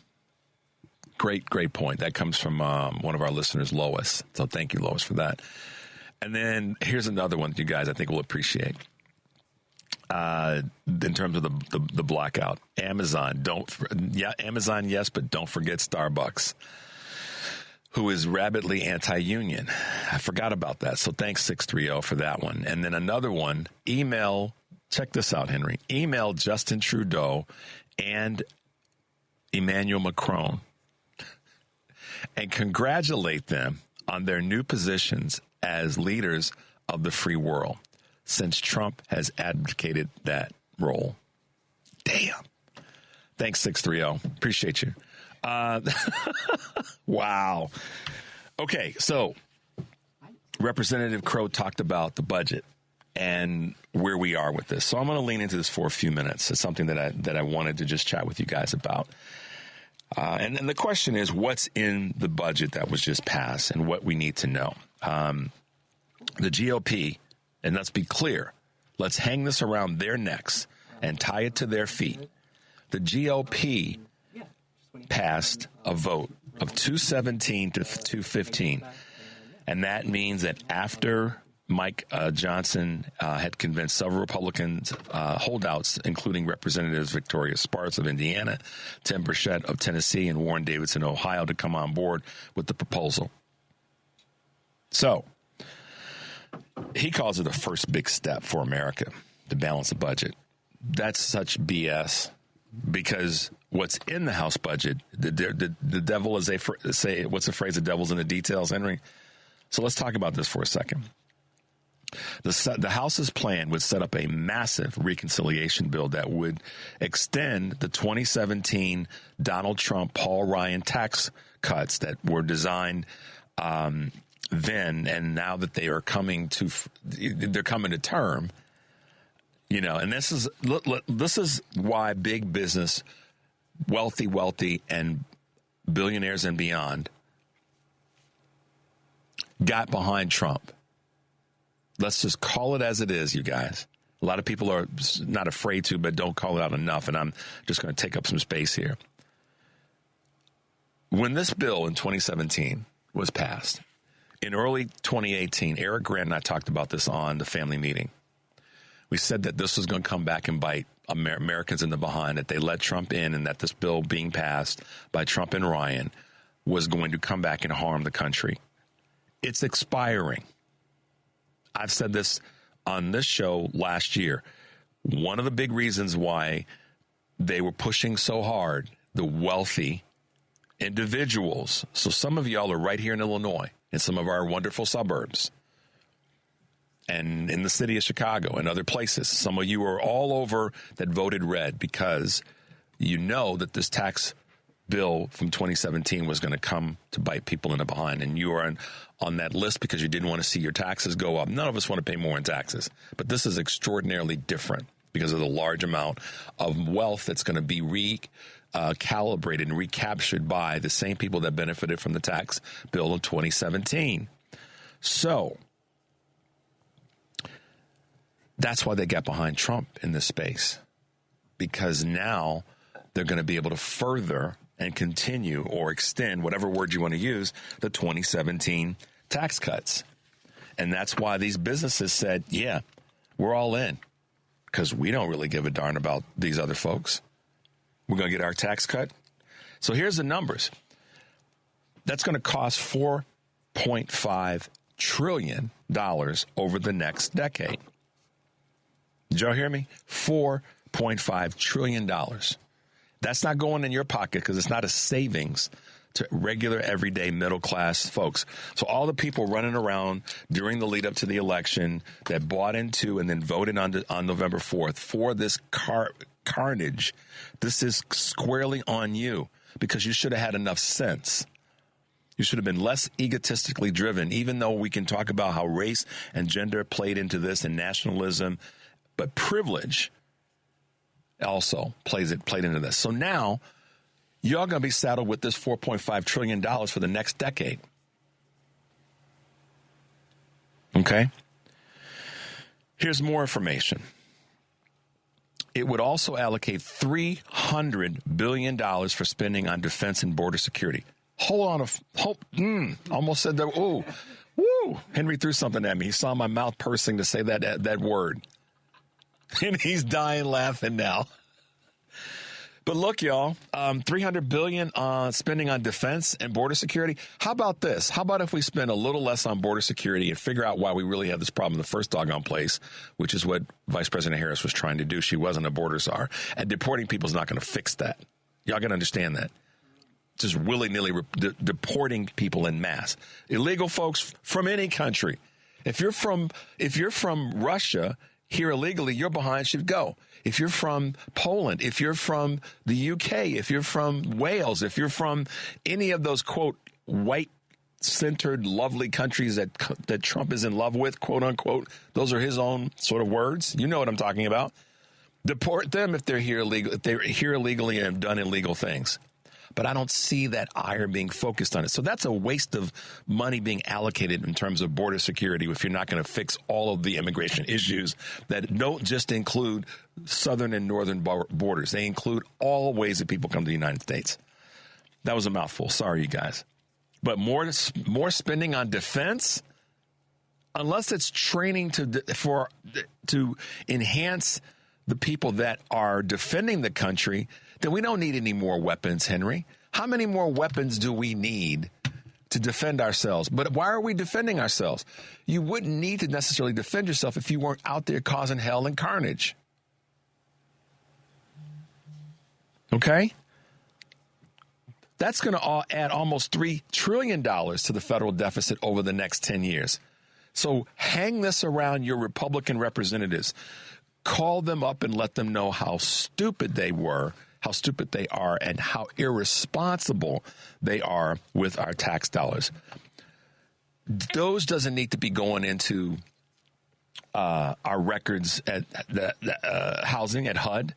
Great point. That comes from one of our listeners, Lois. So thank you, Lois, for that. And then here's another one that you guys I think will appreciate. In terms of the blackout, Amazon, Amazon, yes, but don't forget Starbucks, who is rabidly anti-union. I forgot about that. So thanks 630 for that one. And then another one, check this out, Henry, email Justin Trudeau and Emmanuel Macron and congratulate them on their new positions as leaders of the free world, since Trump has advocated that role. Damn. Thanks, 630. Appreciate you. Wow. Okay, so Representative Crow talked about the budget and where we are with this. So I'm going to lean into this for a few minutes. It's something that I wanted to just chat with you guys about. And the question is, what's in the budget that was just passed and what we need to know? The GOP, and let's be clear, let's hang this around their necks and tie it to their feet. The GOP passed a vote of 217 to 215. And that means that after Mike Johnson had convinced several Republicans holdouts, including Representatives Victoria Sparks of Indiana, Tim Burchett of Tennessee, and Warren Davidson of Ohio, to come on board with the proposal. So he calls it the first big step for America to balance the budget. That's such BS, because what's in the House budget, the devil, as they say, what's the phrase, the devil's in the details, Henry? So let's talk about this for a second. The House's plan would set up a massive reconciliation bill that would extend the 2017 Donald Trump, Paul Ryan tax cuts that were designed then, and now that they are coming to term. And this is why big business, wealthy, and billionaires and beyond got behind Trump. Let's just call it as it is, you guys. A lot of people are not afraid to, but don't call it out enough, and I'm just going to take up some space here. When this bill in 2017 was passed, in early 2018, Eric Grant and I talked about this on the family meeting. We said that this was going to come back and bite Americans in the behind, that they let Trump in, and that this bill being passed by Trump and Ryan was going to come back and harm the country. It's expiring. I've said this on this show last year. One of the big reasons why they were pushing so hard, the wealthy individuals. So some of y'all are right here in Illinois, in some of our wonderful suburbs, and in the city of Chicago and other places. Some of you are all over that voted red because you know that this tax bill from 2017 was going to come to bite people in the behind, and you are on that list because you didn't want to see your taxes go up. None of us want to pay more in taxes, but this is extraordinarily different because of the large amount of wealth that's going to be recalibrated and recaptured by the same people that benefited from the tax bill in 2017. So that's why they got behind Trump in this space, because now they're going to be able to further and continue or extend, whatever word you want to use, the 2017 tax cuts. And that's why these businesses said, yeah, we're all in, because we don't really give a darn about these other folks. We're going to get our tax cut. So here's the numbers. That's going to cost $4.5 trillion over the next decade. Did y'all hear me? $4.5 trillion. That's not going in your pocket because it's not a savings to regular, everyday, middle-class folks. So all the people running around during the lead-up to the election that bought into and then voted on November 4th for this carnage, this is squarely on you, because you should have had enough sense. You should have been less egotistically driven, even though we can talk about how race and gender played into this and nationalism, but privilege also played into this. So now you're going to be saddled with this $4.5 trillion for the next decade. Okay? Here's more information. It would also allocate $300 billion for spending on defense and border security. Almost said that. Ooh, woo. Henry threw something at me. He saw my mouth pursing to say that word. And he's dying laughing now. But look, y'all, $300 billion spending on defense and border security. How about this? How about if we spend a little less on border security and figure out why we really have this problem in the first doggone place, which is what Vice President Harris was trying to do. She wasn't a border czar. And deporting people is not going to fix that. Y'all got to understand that. Just willy-nilly deporting people en masse. Illegal folks from any country. If you're from Russia here illegally, you're behind should go. If you're from Poland, if you're from the UK, if you're from Wales, if you're from any of those, quote, white-centered, lovely countries that Trump is in love with, quote, unquote, those are his own sort of words. You know what I'm talking about. Deport them if they're here illegally and have done illegal things. But I don't see that ire being focused on it. So that's a waste of money being allocated in terms of border security if you're not going to fix all of the immigration issues that don't just include southern and northern borders. They include all ways that people come to the United States. That was a mouthful. Sorry, you guys. But more spending on defense, unless it's training to enhance the people that are defending the country, then we don't need any more weapons, Henry. How many more weapons do we need to defend ourselves? But why are we defending ourselves? You wouldn't need to necessarily defend yourself if you weren't out there causing hell and carnage. Okay? That's going to add almost $3 trillion to the federal deficit over the next 10 years. So hang this around your Republican representatives. Call them up and let them know how stupid they were, how stupid they are, and how irresponsible they are with our tax dollars. Those doesn't need to be going into our records at the housing at HUD.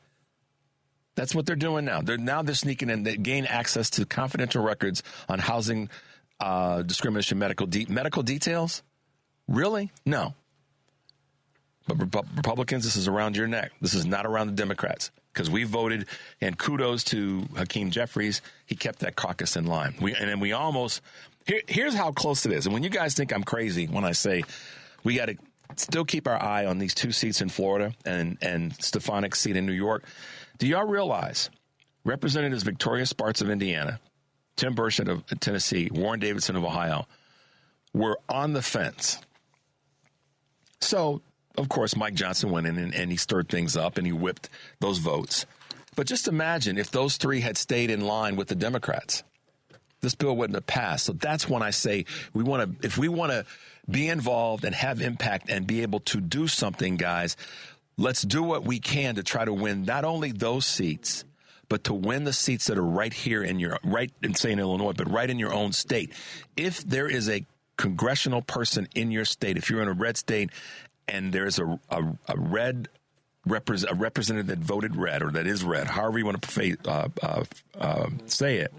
That's what they're doing now. They're sneaking in. They gain access to confidential records on housing discrimination medical details. Really? No. But Republicans, this is around your neck. This is not around the Democrats, because we voted, and kudos to Hakeem Jeffries. He kept that caucus in line. Here's how close it is. And when you guys think I'm crazy when I say we got to still keep our eye on these 2 seats in Florida and Stefanik's seat in New York, do y'all realize Representatives Victoria Sparks of Indiana, Tim Burchett of Tennessee, Warren Davidson of Ohio were on the fence? So, of course, Mike Johnson went in and he stirred things up and he whipped those votes. But just imagine if those 3 had stayed in line with the Democrats. This bill wouldn't have passed. So that's when I say if we want to be involved and have impact and be able to do something, guys, let's do what we can to try to win not only those seats, but to win the seats that are right here in Illinois, but right in your own state. If there is a congressional person in your state, if you're in a red state and there's a representative that voted red or that is red, however you want to say it,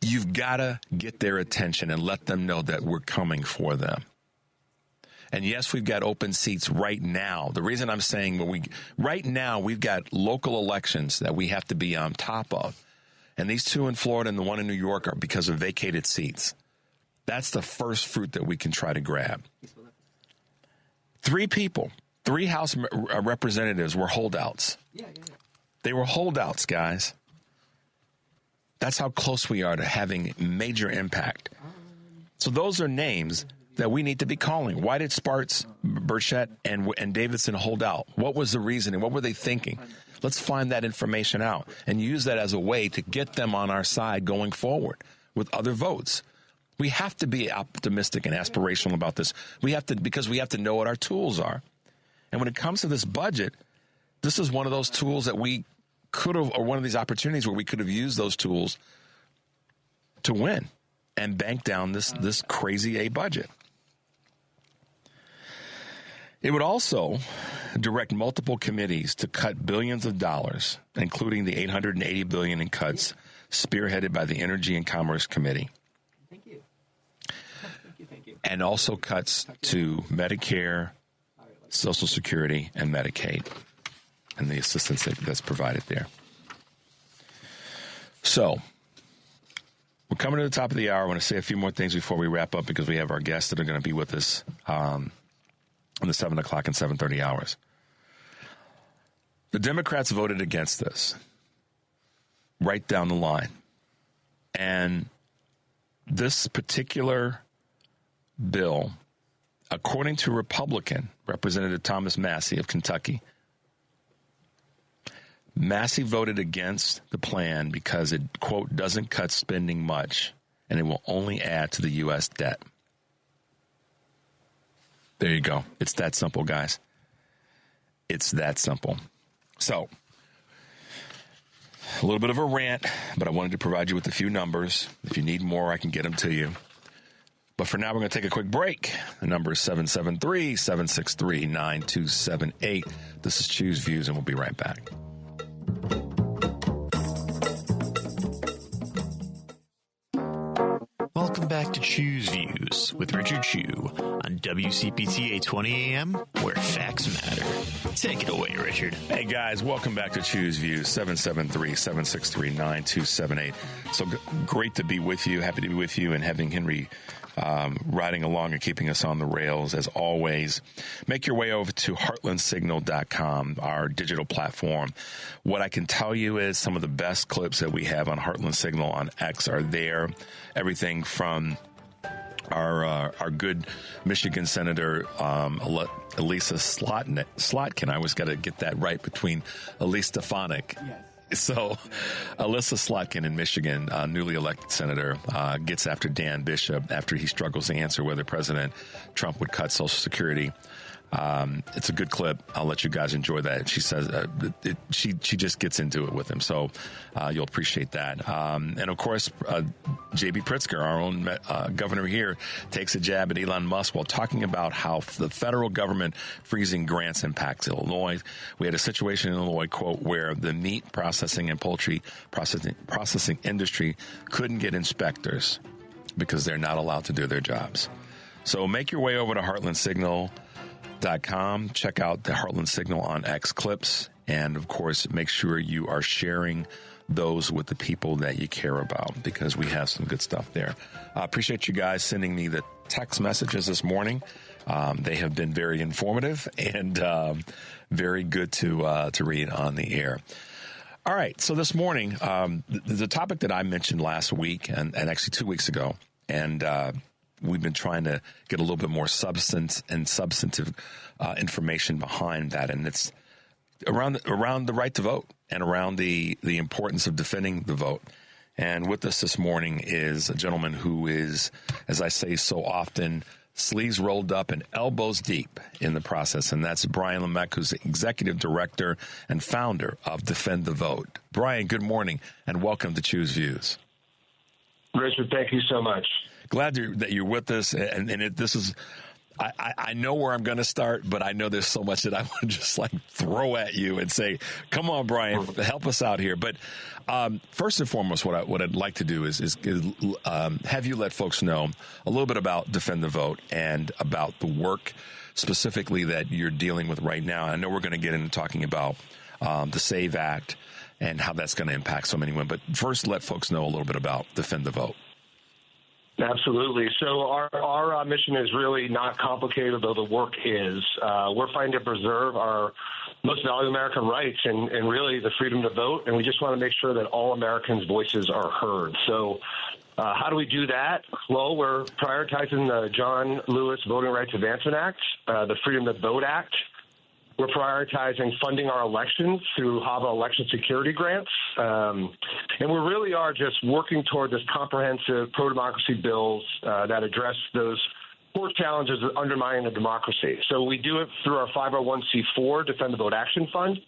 you've got to get their attention and let them know that we're coming for them. And yes, we've got open seats right now. The reason I'm saying right now we've got local elections that we have to be on top of. And these 2 in Florida and the one in New York are because of vacated seats. That's the first fruit that we can try to grab. 3 people, 3 House representatives were holdouts. They were holdouts, guys. That's how close we are to having major impact. So those are names that we need to be calling. Why did Sparks, Burchett, and Davidson hold out? What was the reasoning? What were they thinking? Let's find that information out and use that as a way to get them on our side going forward with other votes. We have to be optimistic and aspirational about this. Because we have to know what our tools are. And when it comes to this budget, this is one of those tools that we could have, or one of these opportunities where we could have used those tools to win and bank down this crazy A budget. It would also direct multiple committees to cut billions of dollars, including the $880 billion in cuts spearheaded by the Energy and Commerce Committee. Thank you. And also cuts to Medicare, Social Security, and Medicaid, and the assistance that's provided there. So, we're coming to the top of the hour. I want to say a few more things before we wrap up because we have our guests that are going to be with us in the 7 o'clock and 7:30 hours. The Democrats voted against this right down the line. And this particular bill, according to Republican Representative Thomas Massie of Kentucky, Massie voted against the plan because it, quote, doesn't cut spending much and it will only add to the U.S. debt. There you go. It's that simple, guys. It's that simple. So, a little bit of a rant, but I wanted to provide you with a few numbers. If you need more, I can get them to you. But for now, we're going to take a quick break. The number is 773-763-9278. This is Choose Views, and we'll be right back. Welcome back to Choose Views with Richard Chu on WCPT 820 AM, where facts matter. Take it away, Richard. Hey, guys, welcome back to Choose Views, 773-763-9278. So great to be with you. Happy to be with you and having Henry riding along and keeping us on the rails as always. Make your way over to heartlandsignal.com, our digital platform. What I can tell you is some of the best clips that we have on Heartland Signal on X are there. Everything from our good Michigan Senator Elisa Slotkin. I always got to get that right between Elise Stefanik. Yes. So, Alyssa Slotkin in Michigan, newly elected senator, gets after Dan Bishop after he struggles to answer whether President Trump would cut Social Security. It's a good clip. I'll let you guys enjoy that. She says she just gets into it with him, so you'll appreciate that. And of course, J.B. Pritzker, our own governor here, takes a jab at Elon Musk while talking about how the federal government freezing grants impacts Illinois. We had a situation in Illinois, quote, where the meat processing and poultry processing industry couldn't get inspectors because they're not allowed to do their jobs. So make your way over to heartlandsignal.com. Check out the Heartland Signal on X clips. And, of course, make sure you are sharing those with the people that you care about because we have some good stuff there. I appreciate you guys sending me the text messages this morning. They have been very informative and very good to read on the air. All right. So this morning, the topic that I mentioned last week and actually 2 weeks ago, and we've been trying to get a little bit more substance and substantive information behind that. And it's around the right to vote and around the importance of defending the vote. And with us this morning is a gentleman who is, as I say so often, sleeves rolled up and elbows deep in the process. And that's Brian Lamech, who's the executive director and founder of Defend the Vote. Brian, good morning and welcome to Choose Views. Richard, thank you so much. Glad that you're with us, this is. I know where I'm going to start, but I know there's so much that I want to just throw at you and say, "Come on, Brian, help us out here." But first and foremost, what I'd like to do is have you let folks know a little bit about Defend the Vote and about the work specifically that you're dealing with right now. I know we're going to get into talking about the SAVE Act and how that's going to impact so many women. But first, let folks know a little bit about Defend the Vote. Absolutely. So our mission is really not complicated, though the work is. We're fighting to preserve our most valuable American rights and really the freedom to vote, and we just want to make sure that all Americans' voices are heard. So how do we do that? Well, we're prioritizing the John Lewis Voting Rights Advancement Act, the Freedom to Vote Act. We're prioritizing funding our elections through HAVA election security grants. And we really are just working toward this comprehensive pro-democracy bills that address those core challenges of undermining the democracy. So we do it through our 501c4 Defend the Vote Action Fund,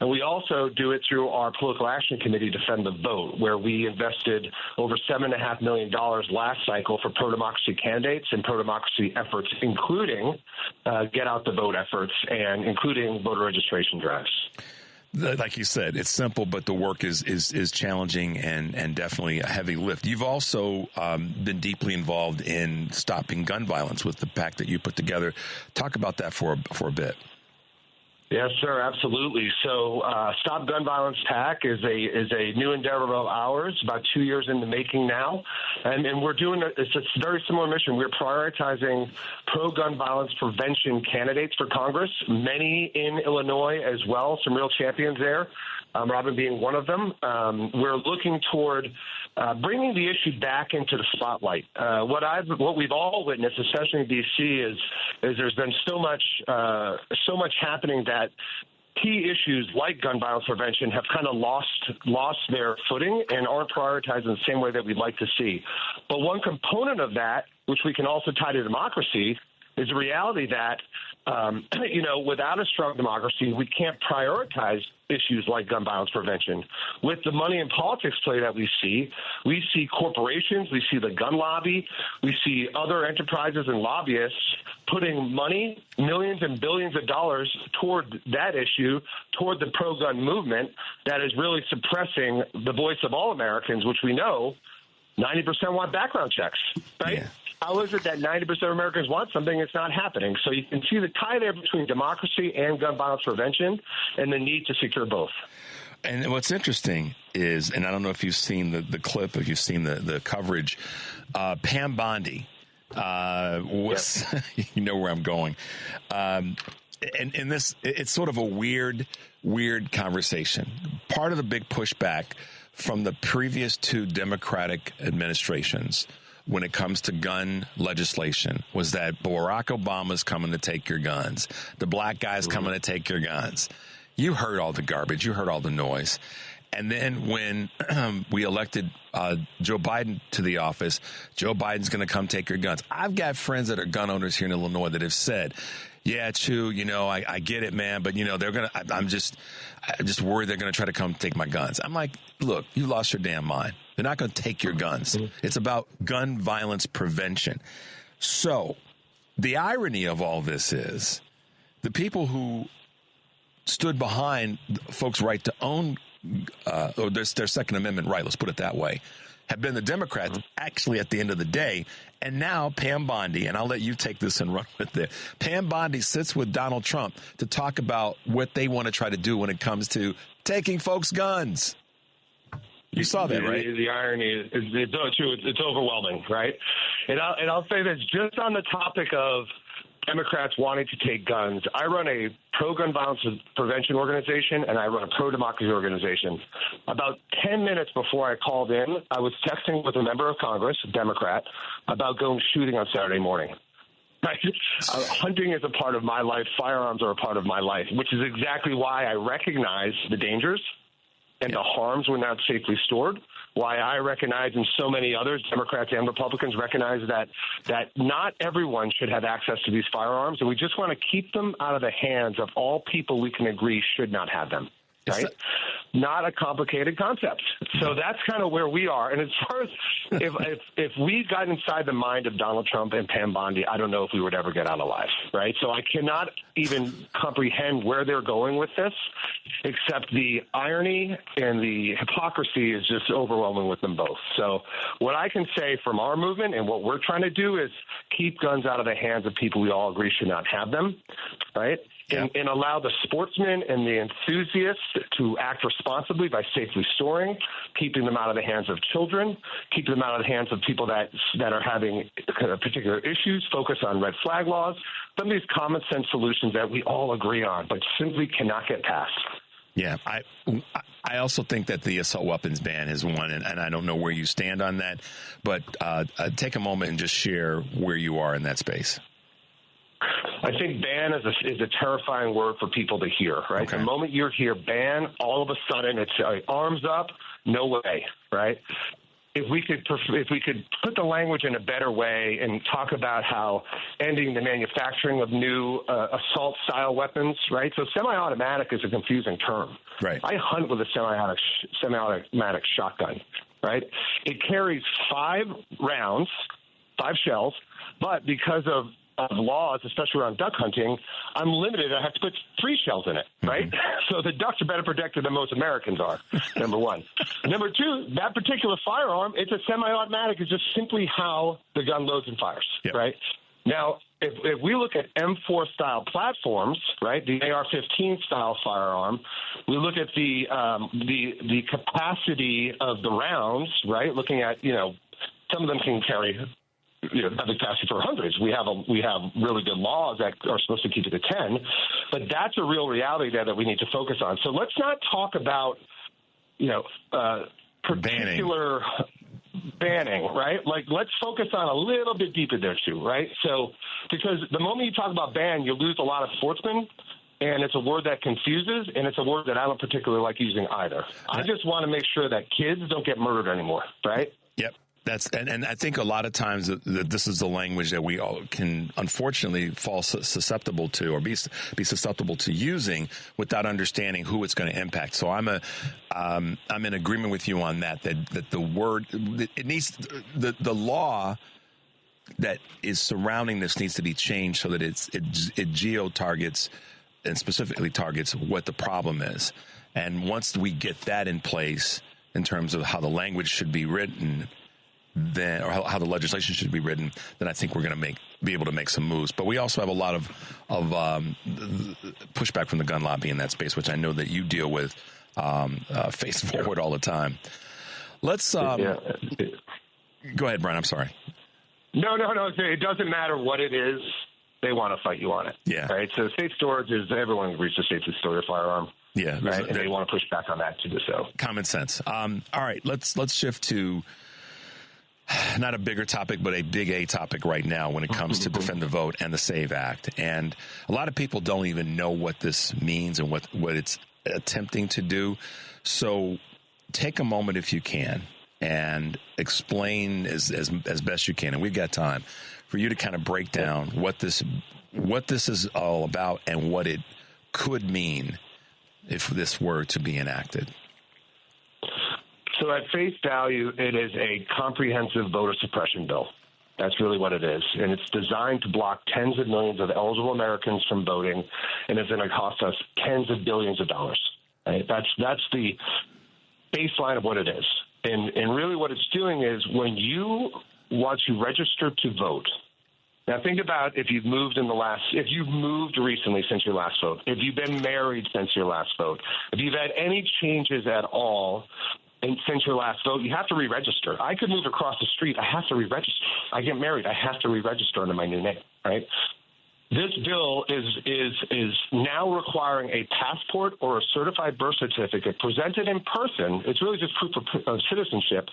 and we also do it through our Political Action Committee Defend the Vote, where we invested over $7.5 million last cycle for pro-democracy candidates and pro-democracy efforts, including get out the vote efforts and including voter registration drives. Like you said, it's simple, but the work is challenging and definitely a heavy lift. You've also been deeply involved in stopping gun violence with the pact that you put together. Talk about that for a bit. Yes, sir, absolutely. So Stop Gun Violence PAC is a new endeavor of ours, about 2 years in the making now. And we're doing it's a very similar mission. We're prioritizing pro-gun violence prevention candidates for Congress, many in Illinois as well, some real champions there, Robin being one of them. We're looking toward bringing the issue back into the spotlight. What we've all witnessed, especially in D.C., is there's been so much happening that key issues like gun violence prevention have kind of lost their footing and aren't prioritized in the same way that we'd like to see. But one component of that, which we can also tie to democracy, is the reality that, without a strong democracy, we can't prioritize issues like gun violence prevention. With the money in politics play that we see corporations, we see the gun lobby, we see other enterprises and lobbyists putting money, millions and billions of dollars toward that issue, toward the pro-gun movement that is really suppressing the voice of all Americans, which we know 90% want background checks, right? Yeah. How is it that 90% of Americans want something that's not happening? So you can see the tie there between democracy and gun violence prevention and the need to secure both. And what's interesting is, and I don't know if you've seen the clip, if you've seen the coverage, Pam Bondi was, yes. You know where I'm going. And this, it's sort of a weird conversation. Part of the big pushback from the previous two Democratic administrations when it comes to gun legislation was that Barack Obama's coming to take your guns. The black guy's coming to take your guns. You heard all the garbage. You heard all the noise. And then when we elected Joe Biden to the office, Joe Biden's going to come take your guns. I've got friends that are gun owners here in Illinois that have said, yeah, Chew, I get it, man, but, I'm just worried they're going to try to come take my guns. I'm like, look, you lost your damn mind. They're not going to take your guns. It's about gun violence prevention. So the irony of all this is the people who stood behind folks' right to own or their Second Amendment right, let's put it that way, have been the Democrats actually at the end of the day. And now Pam Bondi, and I'll let you take this and run with it. Pam Bondi sits with Donald Trump to talk about what they want to try to do when it comes to taking folks' guns. You saw that, right? The irony is it's overwhelming, right? And I'll say this, just on the topic of Democrats wanting to take guns. I run a pro-gun violence prevention organization, and I run a pro-democracy organization. About 10 minutes before I called in, I was texting with a member of Congress, a Democrat, about going shooting on Saturday morning. Right? Hunting is a part of my life. Firearms are a part of my life, which is exactly why I recognize the dangers and the harms when not safely stored. Why I recognize, and so many others, Democrats and Republicans, recognize that not everyone should have access to these firearms, and we just want to keep them out of the hands of all people we can agree should not have them. Right? Not a complicated concept. So that's kind of where we are. And as far as if we got inside the mind of Donald Trump and Pam Bondi, I don't know if we would ever get out alive. Right? So I cannot even comprehend where they're going with this, except the irony and the hypocrisy is just overwhelming with them both. So what I can say from our movement and what we're trying to do is keep guns out of the hands of people we all agree should not have them. right? And allow the sportsmen and the enthusiasts to act responsibly by safely storing, keeping them out of the hands of children, keeping them out of the hands of people that are having particular issues, focus on red flag laws, some of these common sense solutions that we all agree on, but simply cannot get passed. Yeah, I also think that the assault weapons ban is one, and I don't know where you stand on that, but take a moment and just share where you are in that space. I think ban is a terrifying word for people to hear, right? Okay. The moment you hear ban, all of a sudden it's arms up, no way, right? If we could put the language in a better way and talk about how ending the manufacturing of new assault-style weapons, right? So semi-automatic is a confusing term. Right. I hunt with a semi-automatic shotgun, right? It carries 5 rounds, 5 shells, but because of laws, especially around duck hunting, I'm limited. I have to put 3 shells in it, right? Mm-hmm. So the ducks are better protected than most Americans are, number one. Number two, that particular firearm, it's a semi-automatic. It's just simply how the gun loads and fires, right? Now, if we look at M4-style platforms, right, the AR-15-style firearm, we look at the capacity of the rounds, right, looking at, some of them can carry have the capacity for hundreds. We have really good laws that are supposed to keep it at 10, but that's a real reality there that we need to focus on. So let's not talk about, particular banning, right? Like, let's focus on a little bit deeper there too, right? So, because the moment you talk about ban, you lose a lot of sportsmen, and it's a word that confuses, and it's a word that I don't particularly like using either. I just want to make sure that kids don't get murdered anymore, right? Yep. And I think a lot of times that this is the language that we all can unfortunately fall susceptible to, or be susceptible to using without understanding who it's going to impact. So I'm in agreement with you on that the word, it needs, the law that is surrounding this needs to be changed so that it geo-targets and specifically targets what the problem is. And once we get that in place in terms of how the language should be written, then, or how the legislation should be written, then I think we're going to be able to make some moves. But we also have a lot of pushback from the gun lobby in that space, which I know that you deal with face forward all the time. Let's go ahead, Brian. I'm sorry. No. It doesn't matter what it is. They want to fight you on it. Yeah. Right. So safe storage is everyone agrees to safely store your firearm. Yeah. Right. And they want to push back on that too. So common sense. All right. Let's shift to not a bigger topic, but a big A topic right now when it comes to Defend the Vote and the SAVE Act. And a lot of people don't even know what this means and what it's attempting to do. So take a moment if you can and explain as best you can. And we've got time for you to kind of break down what this is all about and what it could mean if this were to be enacted. So at face value, it is a comprehensive voter suppression bill. That's really what it is. And it's designed to block tens of millions of eligible Americans from voting, and it's going to cost us tens of billions of dollars. Right? That's the baseline of what it is. And really what it's doing is once you register to vote, now think about if you've moved recently since your last vote, if you've been married since your last vote, if you've had any changes at all, and since your last vote, you have to re-register. I could move across the street. I have to re-register. I get married. I have to re-register under my new name, right? This bill is now requiring a passport or a certified birth certificate presented in person. It's really just proof of citizenship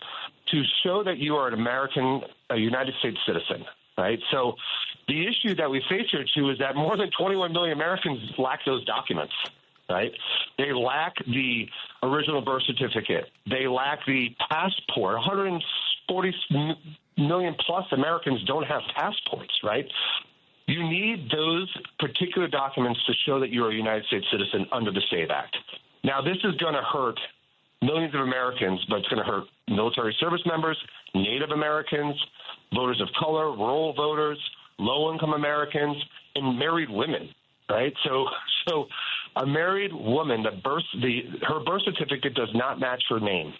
to show that you are a United States citizen, right? So the issue that we face here, too, is that more than 21 million Americans lack those documents. Right? They lack the original birth certificate. They lack the passport. 140 million plus Americans don't have passports, right? You need those particular documents to show that you're a United States citizen under the SAVE Act. Now, this is going to hurt millions of Americans, but it's going to hurt military service members, Native Americans, voters of color, rural voters, low-income Americans, and married women, right? So a married woman, her birth certificate does not match her name.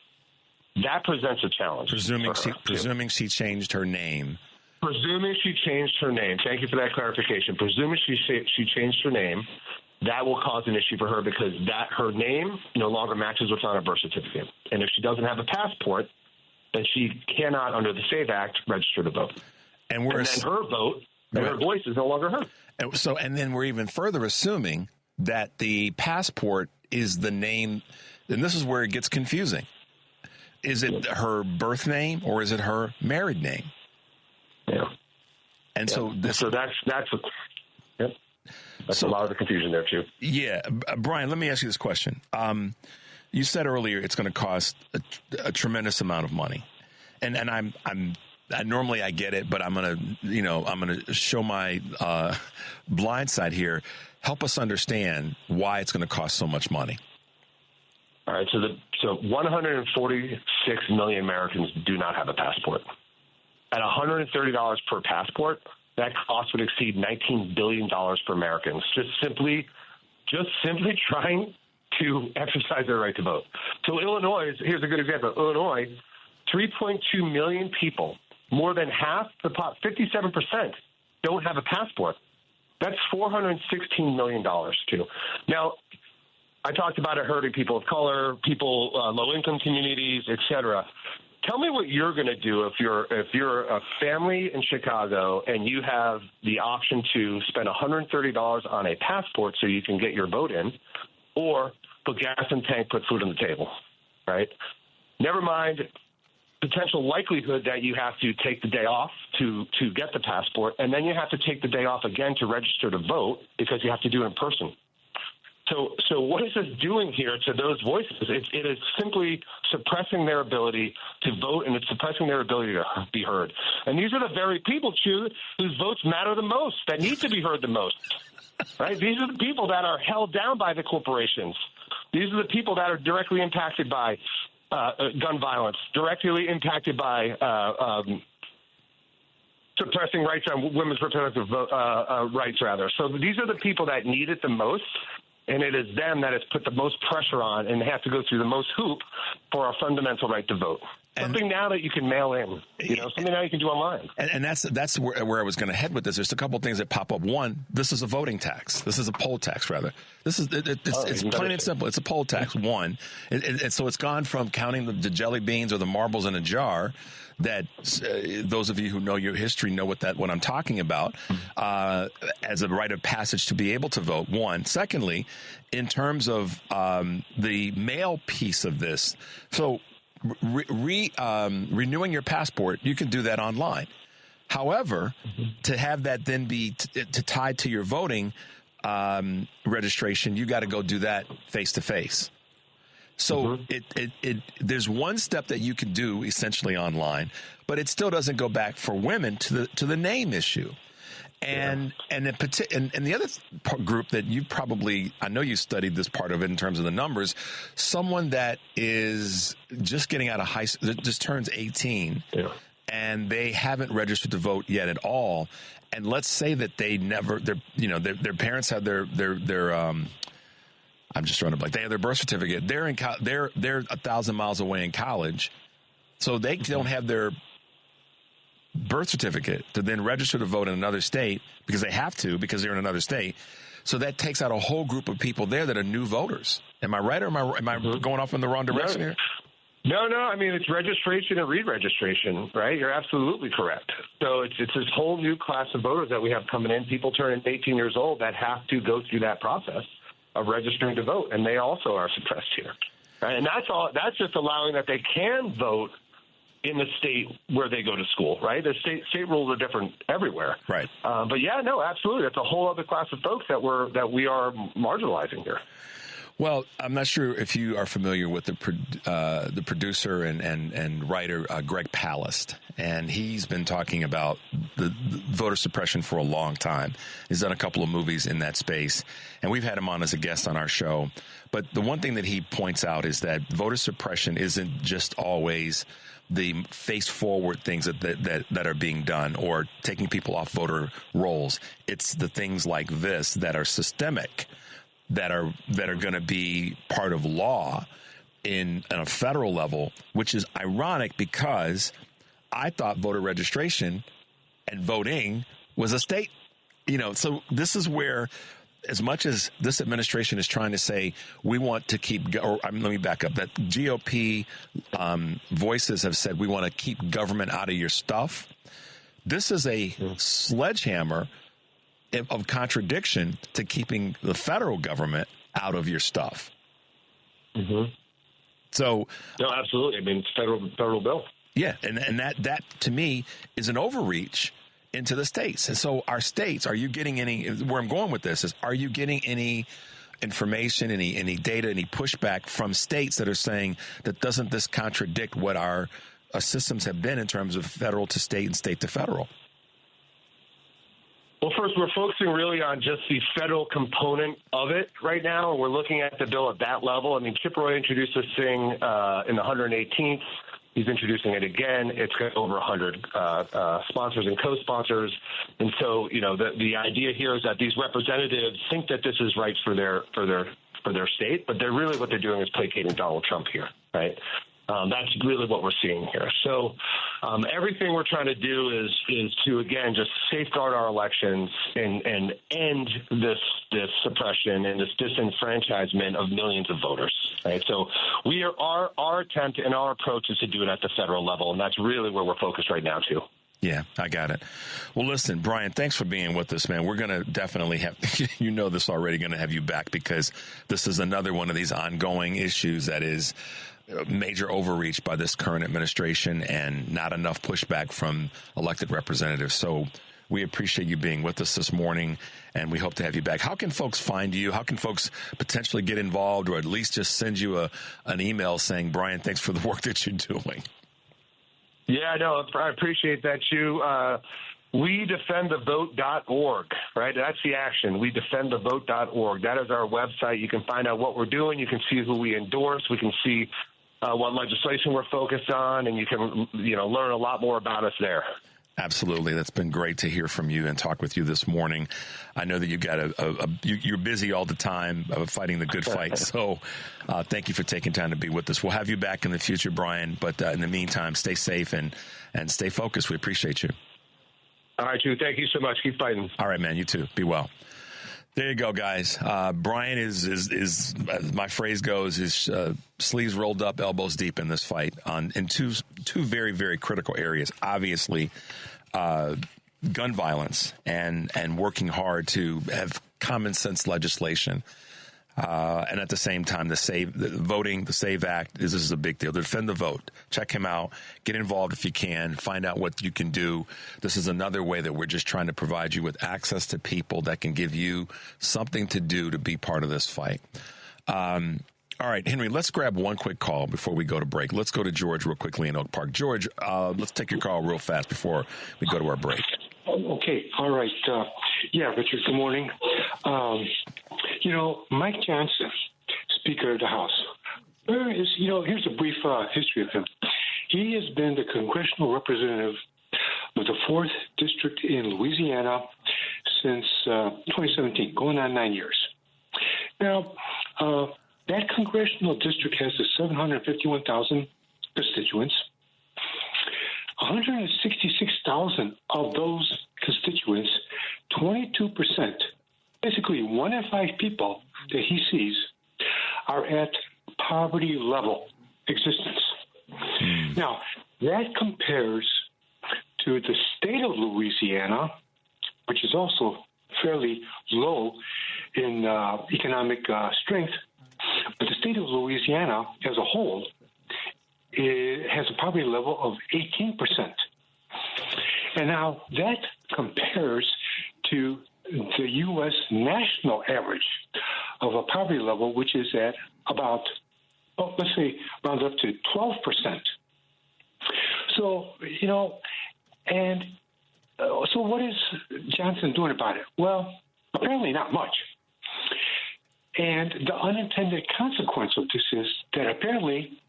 That presents a challenge. Presuming she changed her name, Presuming she changed her name, thank you for that clarification. Presuming she changed her name, that will cause an issue for her because her name no longer matches what's on her birth certificate. And if she doesn't have a passport, then she cannot, under the SAVE Act, register to vote. And then her vote and her voice is no longer heard. And then we're even further assuming that the passport is the name, and this is where it gets confusing. Is it her birth name or is it her married name? Yeah. And so that's a lot of the confusion there too. Yeah. Brian, let me ask you this question. You said earlier it's going to cost a tremendous amount of money. And normally I get it, but I'm going to show my blind side here. Help us understand why it's going to cost so much money. All right. So 146 million Americans do not have a passport. At $130 per passport, that cost would exceed $19 billion for Americans. Just simply trying to exercise their right to vote. So Illinois, here's a good example. Illinois, 3.2 million people, more than half the 57% don't have a passport. That's $416 million too. Now, I talked about it hurting people of color, people, low-income communities, et cetera. Tell me what you're going to do if you're a family in Chicago and you have the option to spend $130 on a passport so you can get your vote in, or put gas in the tank, put food on the table, right? Never mind potential likelihood that you have to take the day off to get the passport, and then you have to take the day off again to register to vote because you have to do it in person. So what is this doing here to those voices? It is simply suppressing their ability to vote, and it's suppressing their ability to be heard. And these are the very people, whose votes matter the most, that need to be heard the most. Right? These are the people that are held down by the corporations. These are the people that are directly impacted by gun violence, directly impacted by suppressing rights on women's reproductive rights, rather. So these are the people that need it the most. And it is them that has put the most pressure on, and they have to go through the most hoop for our fundamental right to vote. Something now that you can mail in, something now you can do online. And that's where I was going to head with this. There's a couple of things that pop up. One, this is a voting tax. This is a poll tax, rather. It's plain and simple. It's a poll tax. One, and so it's gone from counting the jelly beans or the marbles in a jar. That those of you who know your history know what I'm talking about as a rite of passage to be able to vote. One. Secondly, in terms of the mail piece of this, so renewing your passport, you can do that online. However, to have that then be tied to your voting registration, you got to go do that face to face. So there's one step that you can do essentially online, but it still doesn't go back for women to the name issue. And the other group that you probably, I know you studied this part of it in terms of the numbers, someone that is just getting out of high school, just turns 18, and they haven't registered to vote yet at all. And let's say that their parents have their I'm just drawing a blank. They have their birth certificate. They're 1,000 miles away in college, so they don't have their birth certificate to then register to vote in another state because they have to because they're in another state. So that takes out a whole group of people there that are new voters. Am I right, or am I going off in the wrong direction here? No. I mean, it's registration and re-registration, right? You're absolutely correct. So it's this whole new class of voters that we have coming in. People turning 18 years old that have to go through that process of registering to vote, and they also are suppressed here, right? And that's just allowing that they can vote in the state where they go to school, right? The state rules are different everywhere, right? But yeah, no, absolutely, that's a whole other class of folks that we are marginalizing here. Well, I'm not sure if you are familiar with the producer and writer Greg Palast, and he's been talking about the voter suppression for a long time. He's done a couple of movies in that space, and we've had him on as a guest on our show. But the one thing that he points out is that voter suppression isn't just always the face-forward things that are being done or taking people off voter rolls. It's the things like this that are systemic, that are going to be part of law in a federal level, which is ironic because I thought voter registration and voting was a state. So this is where, as much as this administration is trying to say we want to keep, let me back up, that GOP voices have said we want to keep government out of your stuff. This is a sledgehammer of contradiction to keeping the federal government out of your stuff. Mm-hmm. So, no, absolutely. I mean, it's federal bill. Yeah, and that to me is an overreach into the states. And so our states, are you getting any, where I'm going with this is, are you getting any information, any data, any pushback from states that are saying that doesn't this contradict what our systems have been in terms of federal to state and state to federal? Well, first, we're focusing really on just the federal component of it right now, and we're looking at the bill at that level. I mean, Chip Roy introduced this thing in the 118th. He's introducing it again. It's got over 100 sponsors and co-sponsors. And so, the idea here is that these representatives think that this is right for their state, but what they're doing is placating Donald Trump here, right? That's really what we're seeing here. So everything we're trying to do is to, again, just safeguard our elections and end this suppression and this disenfranchisement of millions of voters. Right. So our attempt and our approach is to do it at the federal level, and that's really where we're focused right now, too. Yeah, I got it. Well, listen, Brian, thanks for being with us, man. We're going to definitely have, this already, going to have you back, because this is another one of these ongoing issues that is major overreach by this current administration and not enough pushback from elected representatives. So we appreciate you being with us this morning, and we hope to have you back. How can folks find you? How can folks potentially get involved, or at least just send you an email saying, Brian, thanks for the work that you're doing? Yeah, no, I appreciate that, you. WeDefendTheVote.org, right? That's the action. WeDefendTheVote.org. That is our website. You can find out what we're doing. You can see who we endorse. We can see what legislation we're focused on, and you can, learn a lot more about us there. Absolutely. That's been great to hear from you and talk with you this morning. I know that you got you're busy all the time fighting the good fight. So thank you for taking time to be with us. We'll have you back in the future, Brian. But in the meantime, stay safe and stay focused. We appreciate you. All right, Drew. Thank you so much. Keep fighting. All right, man. You too. Be well. There you go, guys. Brian is as my phrase goes, his sleeves rolled up, elbows deep in this fight in two very, very critical areas. Obviously, gun violence and working hard to have common sense legislation. And at the same time, the SAVE Act, this is a big deal. Defend the vote. Check him out. Get involved if you can. Find out what you can do. This is another way that we're just trying to provide you with access to people that can give you something to do to be part of this fight. All right, Henry, let's grab one quick call before we go to break. Let's go to George real quickly in Oak Park. George, let's take your call real fast before we go to our break. Okay. All right. Richard, good morning. Mike Johnson, Speaker of the House. Here's a brief history of him. He has been the congressional representative of the 4th District in Louisiana since 2017, going on 9 years. Now, that congressional district has 751,000 constituents. 166,000 of those constituents, 22%, basically 1 in 5 people that he sees, are at poverty level existence. Now, that compares to the state of Louisiana, which is also fairly low in economic strength, but the state of Louisiana as a whole has a poverty level of 18%. And now that compares to the U.S. national average of a poverty level, which is at about, let's say, round up to 12%. So, so what is Johnson doing about it? Well, apparently not much. And the unintended consequence of this is that apparently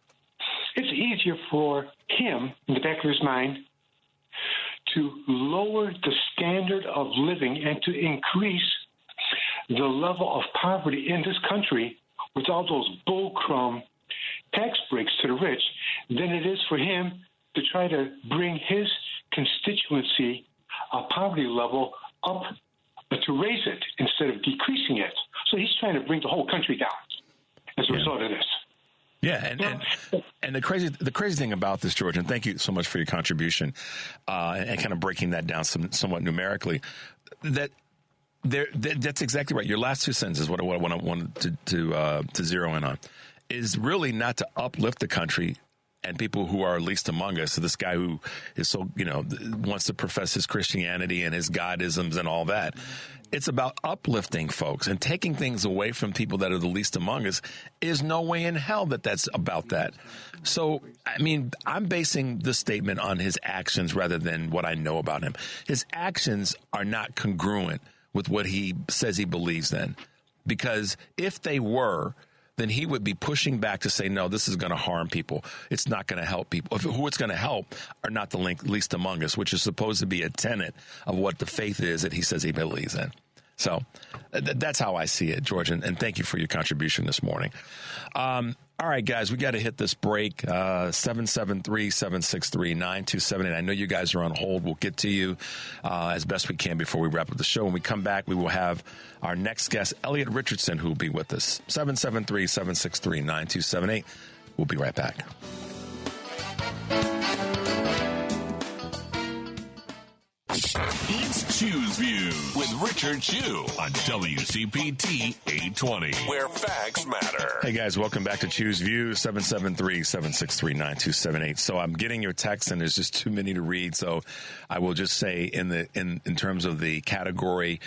it's easier for him, in the back of his mind, to lower the standard of living and to increase the level of poverty in this country with all those bullcrumb tax breaks to the rich than it is for him to try to bring his constituency poverty level up to raise it instead of decreasing it. So he's trying to bring the whole country down as a result of this. Yeah, and the crazy thing about this, George, and thank you so much for your contribution and kind of breaking that down somewhat numerically. That's exactly right. Your last two sentences, what I wanted to zero in on, is really not to uplift the country and people who are least among us. So this guy who is so, wants to profess his Christianity and his Godisms and all that. It's about uplifting folks and taking things away from people that are the least among us. Is no way in hell that's about that. So, I mean, I'm basing this statement on his actions rather than what I know about him. His actions are not congruent with what he says he believes in, because if they were, then he would be pushing back to say, no, this is going to harm people. It's not going to help people. Who it's going to help are not the least among us, which is supposed to be a tenet of what the faith is that he says he believes in. So that's how I see it, George, and thank you for your contribution this morning. All right, guys, we got to hit this break. 773-763-9278. I know you guys are on hold. We'll get to you as best we can before we wrap up the show. When we come back, we will have our next guest, Elliot Richardson, who will be with us. 773-763-9278. We'll be right back. It's Choose Views with Richard Chew on WCPT 820, where facts matter. Hey, guys, welcome back to Choose Views, 773-763-9278. So I'm getting your text, and there's just too many to read. So I will just say in terms of the category,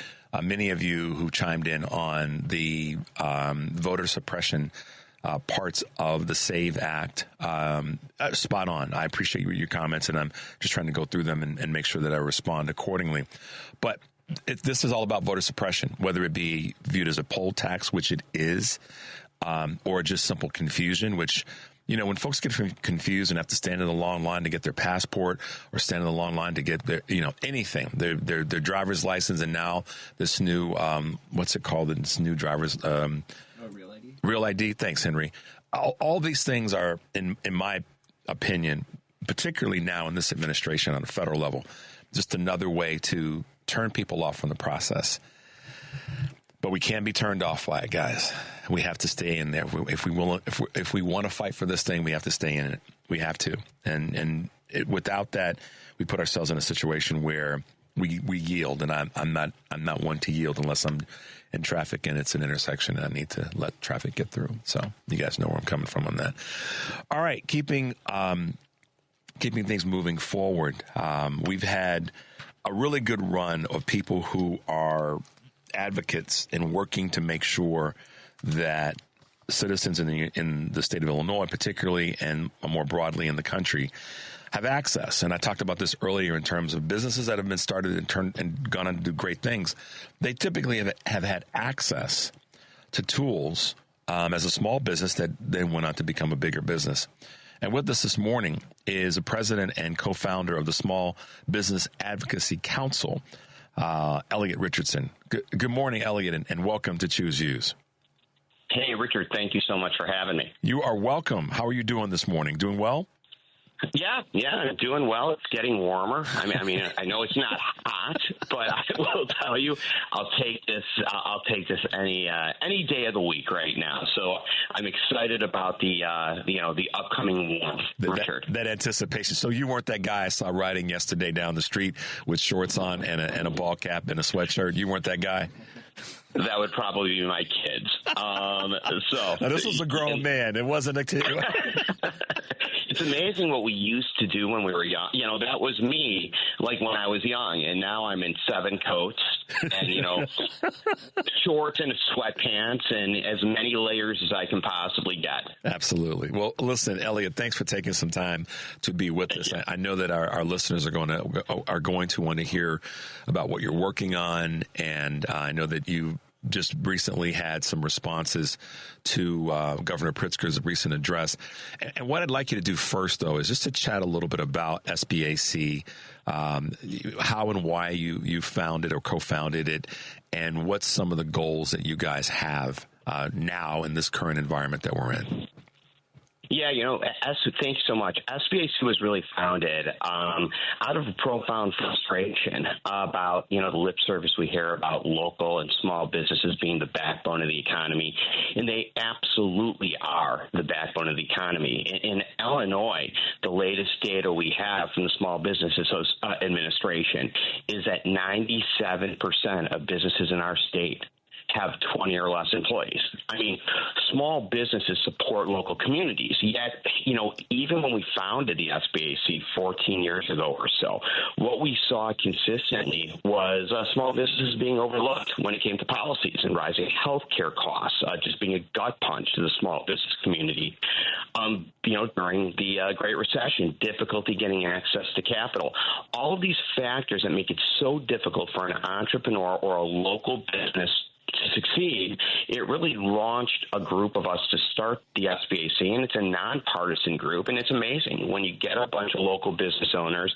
many of you who chimed in on the voter suppression parts of the SAVE Act, spot on. I appreciate your comments, and I'm just trying to go through them and make sure that I respond accordingly. But this is all about voter suppression, whether it be viewed as a poll tax, which it is, or just simple confusion, which, when folks get confused and have to stand in the long line to get their passport or stand in the long line to get their, anything, their driver's license, and now this new, what's it called? This new driver's, Real ID. Thanks, Henry. All these things are, in my opinion, particularly now in this administration on a federal level, just another way to turn people off from the process. But we can't be turned off by it, guys. We have to stay in there. If we want to fight for this thing, we have to stay in it. We have to. And without that, we put ourselves in a situation where we yield. And I'm not one to yield unless I'm in traffic and it's an intersection and I need to let traffic get through. So you guys know where I'm coming from on that. All right, keeping things moving forward. We've had a really good run of people who are advocates in working to make sure that citizens in the state of Illinois, particularly, and more broadly in the country, have access. And I talked about this earlier in terms of businesses that have been started and gone on to do great things. They typically have had access to tools as a small business that then went on to become a bigger business. And with us this morning is a president and co-founder of the Small Business Advocacy Council, Elliot Richardson. Good morning, Elliot, and welcome to Choose Views. Hey, Richard, thank you so much for having me. You are welcome. How are you doing this morning? Doing well? Yeah, doing well. It's getting warmer. I mean, I know it's not hot, but I will tell you, I'll take this any day of the week right now. So I'm excited about the upcoming warmth, Richard. That anticipation. So you weren't that guy I saw riding yesterday down the street with shorts on and a ball cap and a sweatshirt. You weren't that guy. That would probably be my kids. Now, this was a grown man. It wasn't a kid. It's amazing what we used to do when we were young. That was me, like when I was young, and now I'm in 7 coats and, shorts and sweatpants and as many layers as I can possibly get. Absolutely. Well, listen, Elliot, thanks for taking some time to be with us. I know that our listeners are going to want to hear about what you're working on, and I know that you just recently had some responses to Governor Pritzker's recent address. And what I'd like you to do first, though, is just to chat a little bit about SBAC, how and why you founded or co-founded it, and what's some of the goals that you guys have now in this current environment that we're in. Yeah, thanks so much. SBAC was really founded out of a profound frustration about, the lip service we hear about local and small businesses being the backbone of the economy. And they absolutely are the backbone of the economy. In Illinois, the latest data we have from the Small Business Administration is that 97% of businesses in our state have 20 or less employees. I mean, small businesses support local communities. Yet, even when we founded the SBAC 14 years ago or so, what we saw consistently was small businesses being overlooked when it came to policies and rising healthcare costs, just being a gut punch to the small business community. During the Great Recession, difficulty getting access to capital. All of these factors that make it so difficult for an entrepreneur or a local business to succeed, it really launched a group of us to start the SBAC, and it's a nonpartisan group, and it's amazing when you get a bunch of local business owners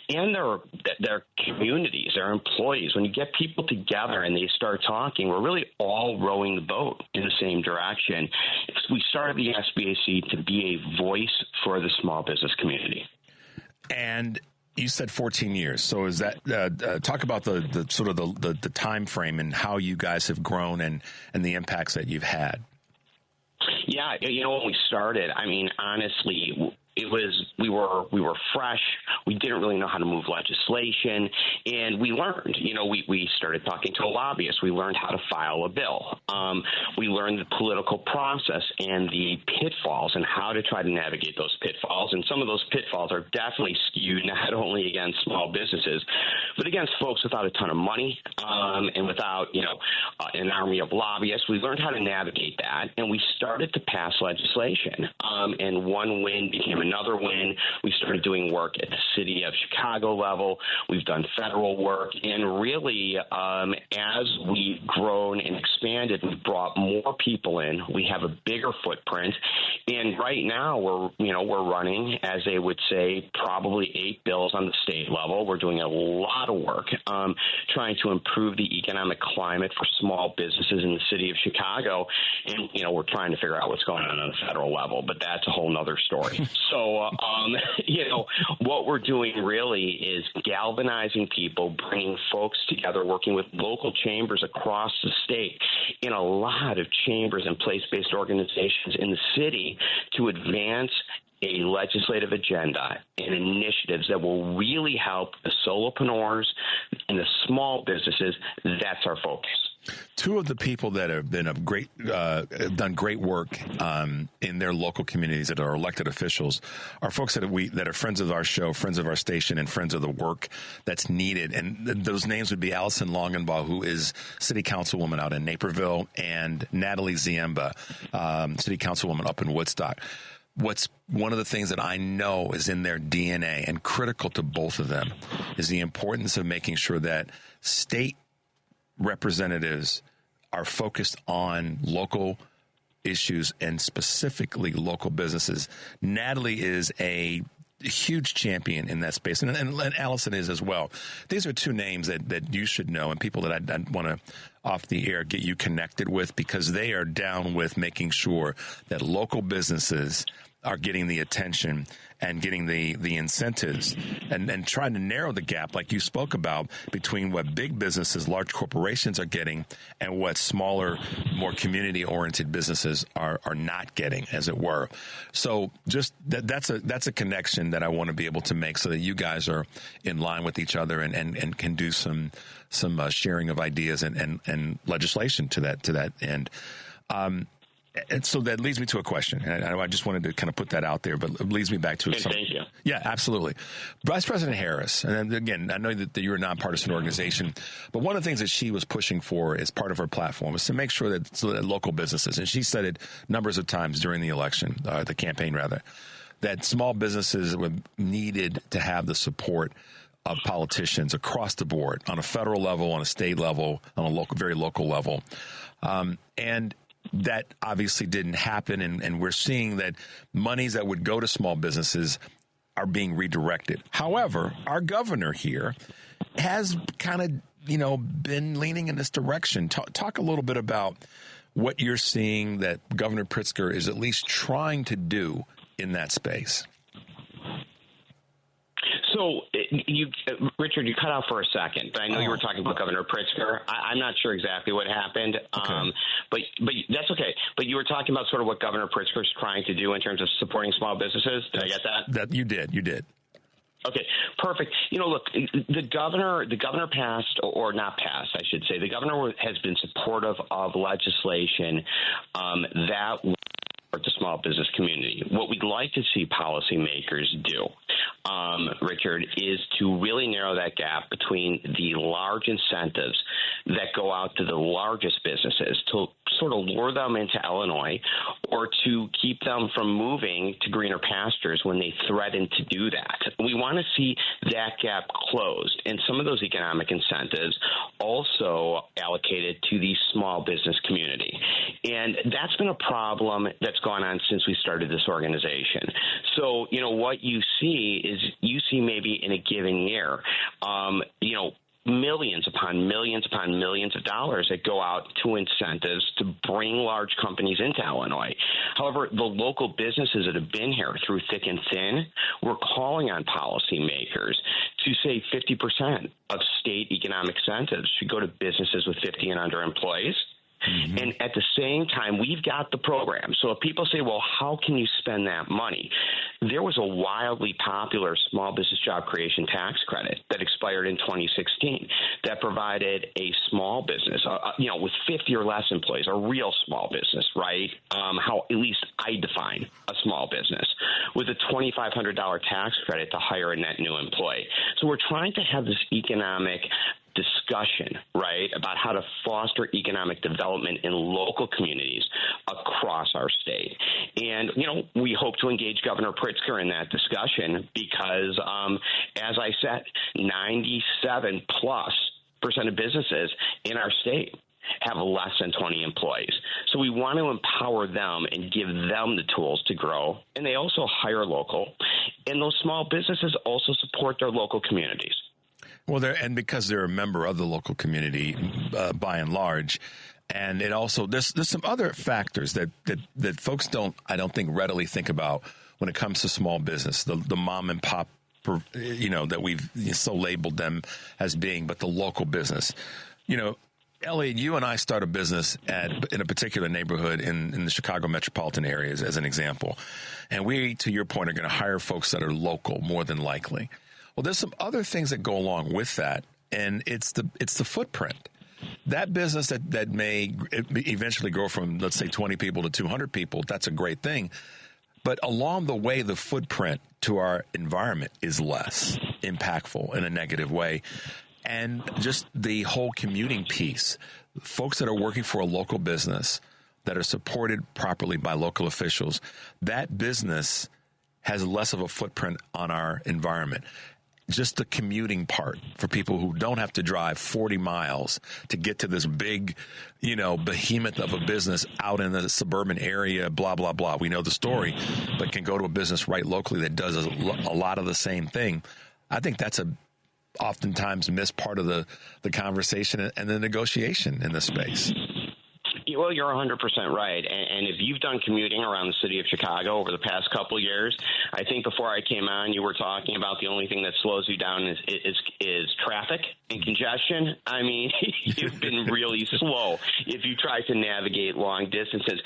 and their communities, their employees, when you get people together and they start talking, we're really all rowing the boat in the same direction. We started the SBAC to be a voice for the small business community. And you said 14 years. So is that talk about the sort of the time frame and how you guys have grown and the impacts that you've had? Yeah, when we started, I mean, honestly, we were fresh. We didn't really know how to move legislation, and we learned. We started talking to a lobbyist. We learned how to file a bill. We learned the political process and the pitfalls and how to try to navigate those pitfalls. And some of those pitfalls are definitely skewed not only against small businesses, but against folks without a ton of money and without an army of lobbyists. We learned how to navigate that, and we started to pass legislation. And one win became another win. We started doing work at the city of Chicago level. We've done federal work, and really, as we've grown and expanded, we've brought more people in. We have a bigger footprint, and right now we're running, as they would say, probably 8 bills on the state level. We're doing a lot of work trying to improve the economic climate for small businesses in the city of Chicago, and we're trying to figure out what's going on the federal level, but that's a whole nother story. So, what we're doing really is galvanizing people, bringing folks together, working with local chambers across the state, in a lot of chambers and place-based organizations in the city to advance a legislative agenda and initiatives that will really help the solopreneurs and the small businesses. That's our focus. Two of the people that have been done great work in their local communities that are elected officials are folks that are friends of our show, friends of our station, and friends of the work that's needed. And those names would be Allison Longenbaugh, who is city councilwoman out in Naperville, and Natalie Ziemba, city councilwoman up in Woodstock. What's one of the things that I know is in their DNA and critical to both of them is the importance of making sure that state representatives are focused on local issues and specifically local businesses. Natalie is a huge champion in that space, and Allison is as well. These are two names that you should know and people that I want to, off the air, get you connected with, because they are down with making sure that local businesses are getting the attention and getting the incentives and trying to narrow the gap, like you spoke about, between what big businesses, large corporations are getting and what smaller, more community-oriented businesses are not getting, as it were. So just that's a connection that I want to be able to make so that you guys are in line with each other and can do some sharing of ideas and legislation to that end. And so that leads me to a question, and I just wanted to kind of put that out there, but it leads me back to something. Thank you. Yeah, absolutely. Vice President Harris, and again, I know that you're a nonpartisan organization, but one of the things that she was pushing for as part of her platform was to make sure that local businesses, and she said it numbers of times during the election, the campaign rather, that small businesses needed to have the support of politicians across the board, on a federal level, on a state level, on a very local level, and that obviously didn't happen, and we're seeing that monies that would go to small businesses are being redirected. However, our governor here has kind of, been leaning in this direction. Talk a little bit about what you're seeing that Governor Pritzker is at least trying to do in that space? So, Richard, you cut out for a second, but I know you were talking about Governor Pritzker. I'm not sure exactly what happened, but that's okay. But you were talking about sort of what Governor Pritzker is trying to do in terms of supporting small businesses. Did I get that? That you did. Okay, perfect. Look, the governor passed, or not passed, I should say. The governor has been supportive of legislation that support the small business community. What we'd like to see policymakers do, Richard, is to really narrow that gap between the large incentives that go out to the largest businesses to sort of lure them into Illinois or to keep them from moving to greener pastures when they threaten to do that. We want to see that gap closed, and some of those economic incentives also allocated to the small business community. And that's been a problem that's gone on since we started this organization. So, what you see is maybe in a given year, millions upon millions upon millions of dollars that go out to incentives to bring large companies into Illinois. However, the local businesses that have been here through thick and thin, we're calling on policymakers to say 50% of state economic incentives should go to businesses with 50 and under employees. Mm-hmm. And at the same time, we've got the program. So if people say, well, how can you spend that money? There was a wildly popular small business job creation tax credit that expired in 2016 that provided a small business, with 50 or less employees, a real small business, right? How at least I define a small business, with a $2,500 tax credit to hire a net new employee. So we're trying to have this economic discussion, right, about how to foster economic development in local communities across our state. And, we hope to engage Governor Pritzker in that discussion because, as I said, 97+% of businesses in our state have less than 20 employees. So we want to empower them and give them the tools to grow. And they also hire local. And those small businesses also support their local communities. Well, because they're a member of the local community, by and large, and it also there's some other factors that folks I don't think readily think about when it comes to small business, the mom and pop, that we've so labeled them as being, but the local business, Elliot, you and I start a business in a particular neighborhood in the Chicago metropolitan areas, as an example, and we, to your point, are going to hire folks that are local more than likely. Well, there's some other things that go along with that, and it's the footprint. That business that may eventually grow from, let's say, 20 people to 200 people, that's a great thing. But along the way, the footprint to our environment is less impactful in a negative way. And just the whole commuting piece, folks that are working for a local business that are supported properly by local officials, that business has less of a footprint on our environment. Just the commuting part for people who don't have to drive 40 miles to get to this big, behemoth of a business out in the suburban area, blah, blah, blah. We know the story, but can go to a business right locally that does a lot of the same thing. I think that's a oftentimes missed part of the conversation and the negotiation in this space. Well, you're 100% right. And if you've done commuting around the city of Chicago over the past couple of years, I think before I came on, you were talking about the only thing that slows you down is traffic and congestion. I mean, you've been really slow if you try to navigate long distances.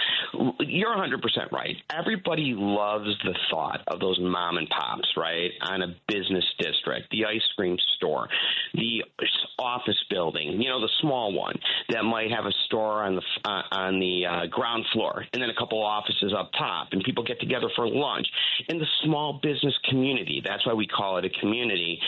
You're 100% right. Everybody loves the thought of those mom and pops, right, on a business district, the ice cream store, the office building, the small one that might have a store on the ground floor and then a couple offices up top, and people get together for lunch. In the small business community, that's why we call it a community,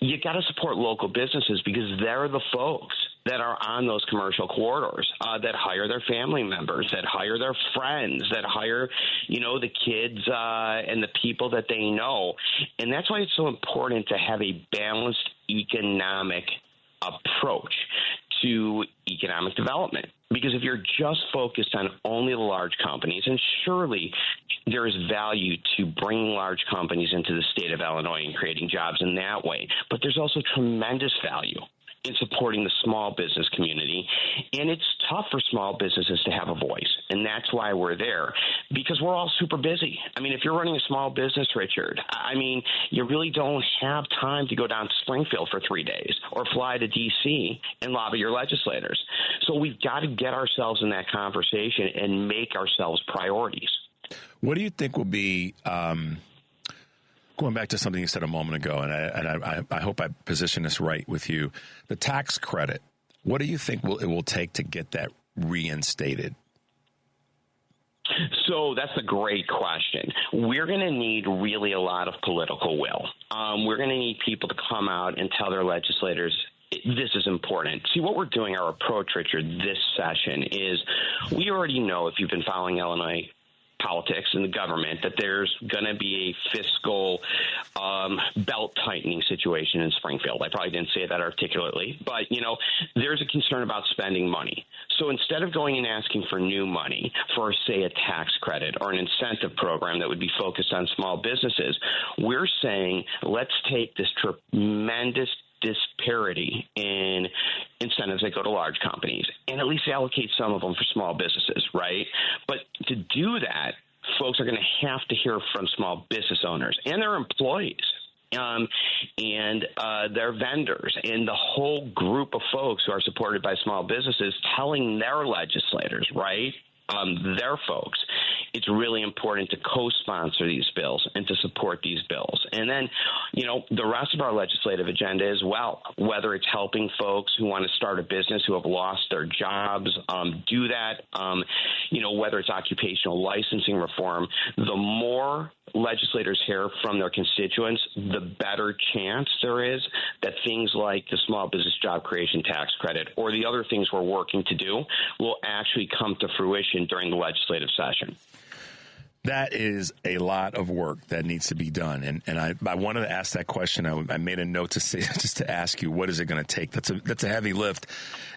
you got to support local businesses because they're the folks that are on those commercial corridors, that hire their family members, that hire their friends, that hire, the kids and the people that they know. And that's why it's so important to have a balanced economic approach to economic development. Because if you're just focused on only the large companies, and surely there is value to bringing large companies into the state of Illinois and creating jobs in that way, but there's also tremendous value in supporting the small business community. And it's tough for small businesses to have a voice. And that's why we're there, because we're all super busy. I mean, if you're running a small business, Richard, I mean, you really don't have time to go down to Springfield for 3 days or fly to D.C. and lobby your legislators. So we've got to get ourselves in that conversation and make ourselves priorities. What do you think will be, going back to something you said a moment ago, and I hope I position this right with you, the tax credit, what do you think it will take to get that reinstated? So that's a great question. We're going to need really a lot of political will. We're going to need people to come out and tell their legislators this is important. See, what we're doing, our approach, Richard, this session is we already know, if you've been following Illinois politics and the government, that there's going to be a fiscal belt-tightening situation in Springfield. I probably didn't say that articulately, but, there's a concern about spending money. So instead of going and asking for new money for, say, a tax credit or an incentive program that would be focused on small businesses, we're saying let's take this tremendous disparity in incentives that go to large companies and at least allocate some of them for small businesses, right? But to do that, folks are going to have to hear from small business owners and their employees and their vendors and the whole group of folks who are supported by small businesses telling their legislators, right, their folks, it's really important to co-sponsor these bills and to support these bills. And then, the rest of our legislative agenda as well, whether it's helping folks who want to start a business who have lost their jobs, do that, whether it's occupational licensing reform, the more legislators hear from their constituents, the better chance there is that things like the small business job creation tax credit or the other things we're working to do will actually come to fruition during the legislative session. That is a lot of work that needs to be done. And I wanted to ask that question. I made a note to say, just to ask you, what is it going to take? That's a heavy lift,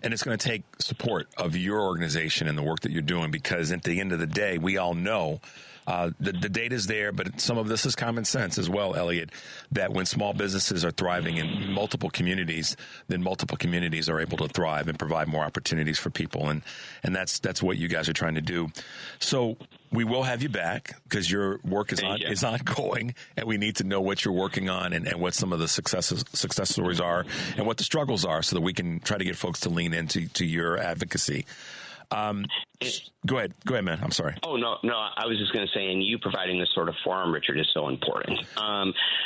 and it's going to take support of your organization and the work that you're doing, because at the end of the day, we all know the data's there, but some of this is common sense as well, Elliot, that when small businesses are thriving in multiple communities, then multiple communities are able to thrive and provide more opportunities for people. And that's what you guys are trying to do. So we will have you back because your work is ongoing, and we need to know what you're working on and what some of the success stories are and what the struggles are, so that we can try to get folks to lean into your advocacy. Go ahead, man. I'm sorry. Oh, no. I was just going to say, and you providing this sort of forum, Richard, is so important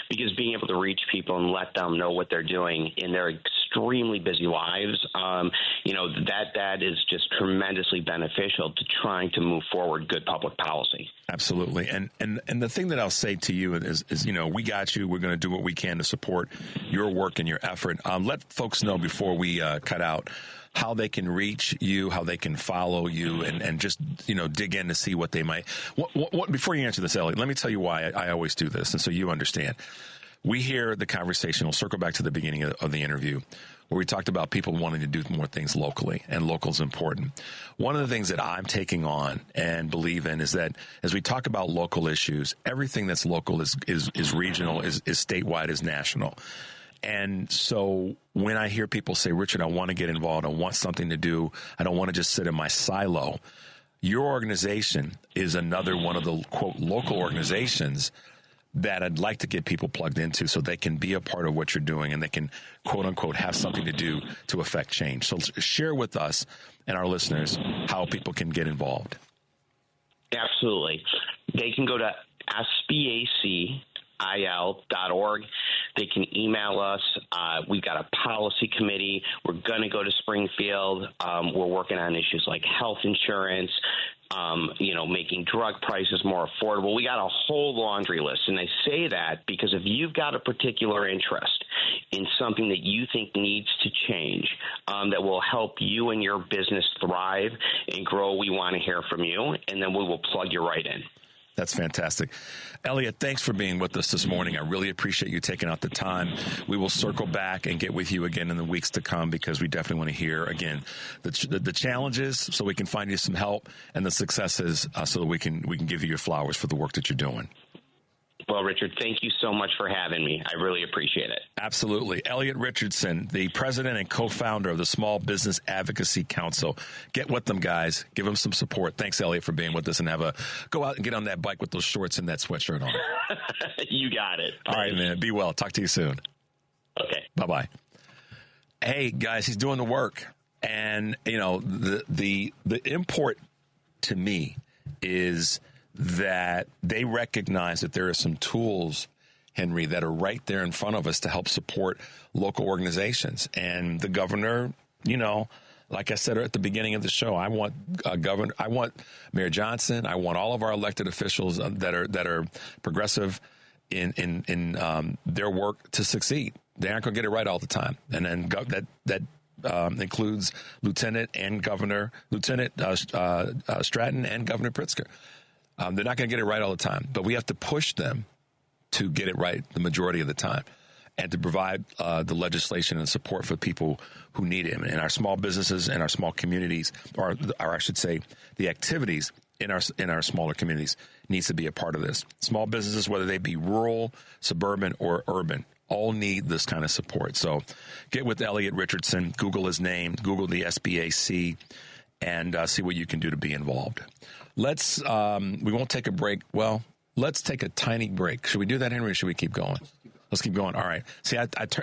because being able to reach people and let them know what they're doing in their extremely busy lives, that is just tremendously beneficial to trying to move forward good public policy. Absolutely. And the thing that I'll say to you is we got you. We're going to do what we can to support your work and your effort. Let folks know before we cut out how they can reach you, how they can follow you, and just, dig in to see what they might. What before you answer this, Elliot, let me tell you why I always do this, and so you understand. We hear the conversation. We'll circle back to the beginning of the interview, where we talked about people wanting to do more things locally, and local is important. One of the things that I'm taking on and believe in is that as we talk about local issues, everything that's local is regional, is statewide, is national. And so when I hear people say, Richard, I want to get involved, I want something to do, I don't want to just sit in my silo, your organization is another one of the, quote, local organizations that I'd like to get people plugged into so they can be a part of what you're doing and they can, quote unquote, have something to do to affect change. So share with us and our listeners how people can get involved. Absolutely. They can go to SBACIL.org. They can email us. We've got a policy committee. We're going to go to Springfield. We're working on issues like health insurance, making drug prices more affordable. We got a whole laundry list. And I say that because if you've got a particular interest in something that you think needs to change, that will help you and your business thrive and grow, we want to hear from you, and then we will plug you right in. That's fantastic. Elliot, thanks for being with us this morning. I really appreciate you taking out the time. We will circle back and get with you again in the weeks to come, because we definitely want to hear, again, the challenges so we can find you some help, and the successes so that we can give you your flowers for the work that you're doing. Well, Richard, thank you so much for having me. I really appreciate it. Absolutely. Elliot Richardson, the president and co-founder of the Small Business Advocacy Council. Get with them, guys. Give them some support. Thanks, Elliot, for being with us, and go out and get on that bike with those shorts and that sweatshirt on. You got it. All right, man. Be well. Talk to you soon. Okay. Bye-bye. Hey, guys, he's doing the work. And, the import to me is that they recognize that there are some tools, Henry, that are right there in front of us to help support local organizations. And the governor, like I said at the beginning of the show, I want Mayor Johnson, I want all of our elected officials that are progressive in their work to succeed. They aren't going to get it right all the time. And then that includes Lieutenant Stratton and Governor Pritzker. They're not going to get it right all the time, but we have to push them to get it right the majority of the time and to provide the legislation and support for people who need it. And our small businesses and our small communities, or I should say the activities in our smaller communities, needs to be a part of this. Small businesses, whether they be rural, suburban, or urban, all need this kind of support. So get with Elliot Richardson, Google his name, Google the SBAC, and see what you can do to be involved. We won't take a break. Well, let's take a tiny break. Should we do that, Henry, or should we keep going? Let's keep going. All right. See,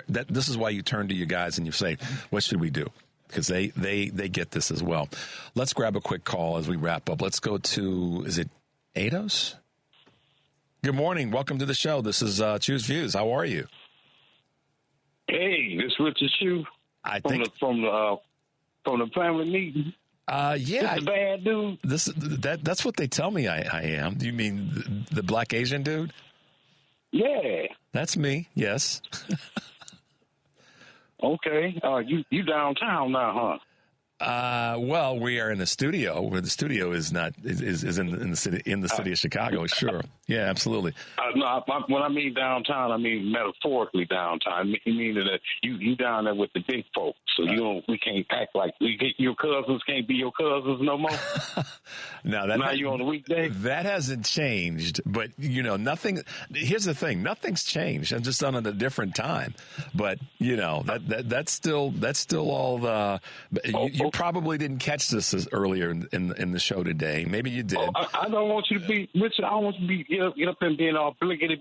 this is why you turn to you guys and you say, what should we do? Because they get this as well. Let's grab a quick call as we wrap up. Let's go to, is it Ados? Good morning. Welcome to the show. This is Choose Views. How are you? Hey, this is Richard Chew. From the family meeting. Yeah, this a bad dude. That's what they tell me I am. Do you mean the black Asian dude? Yeah, that's me. Yes. Okay. You downtown now, huh? Well, we are in the studio. Where the studio is in the city of Chicago. Sure. Yeah, absolutely. No, when I mean downtown, I mean metaphorically downtown. I mean that you down there with the big folks, so we can't act like your cousins can't be your cousins no more. Now you on the weekday. That hasn't changed, but nothing. Here's the thing: nothing's changed. I'm just on at a different time, but that's still all the. You probably didn't catch this earlier in the show today. Maybe you did. I don't want you to be, Richard. I don't want you to be get up and being all bliggity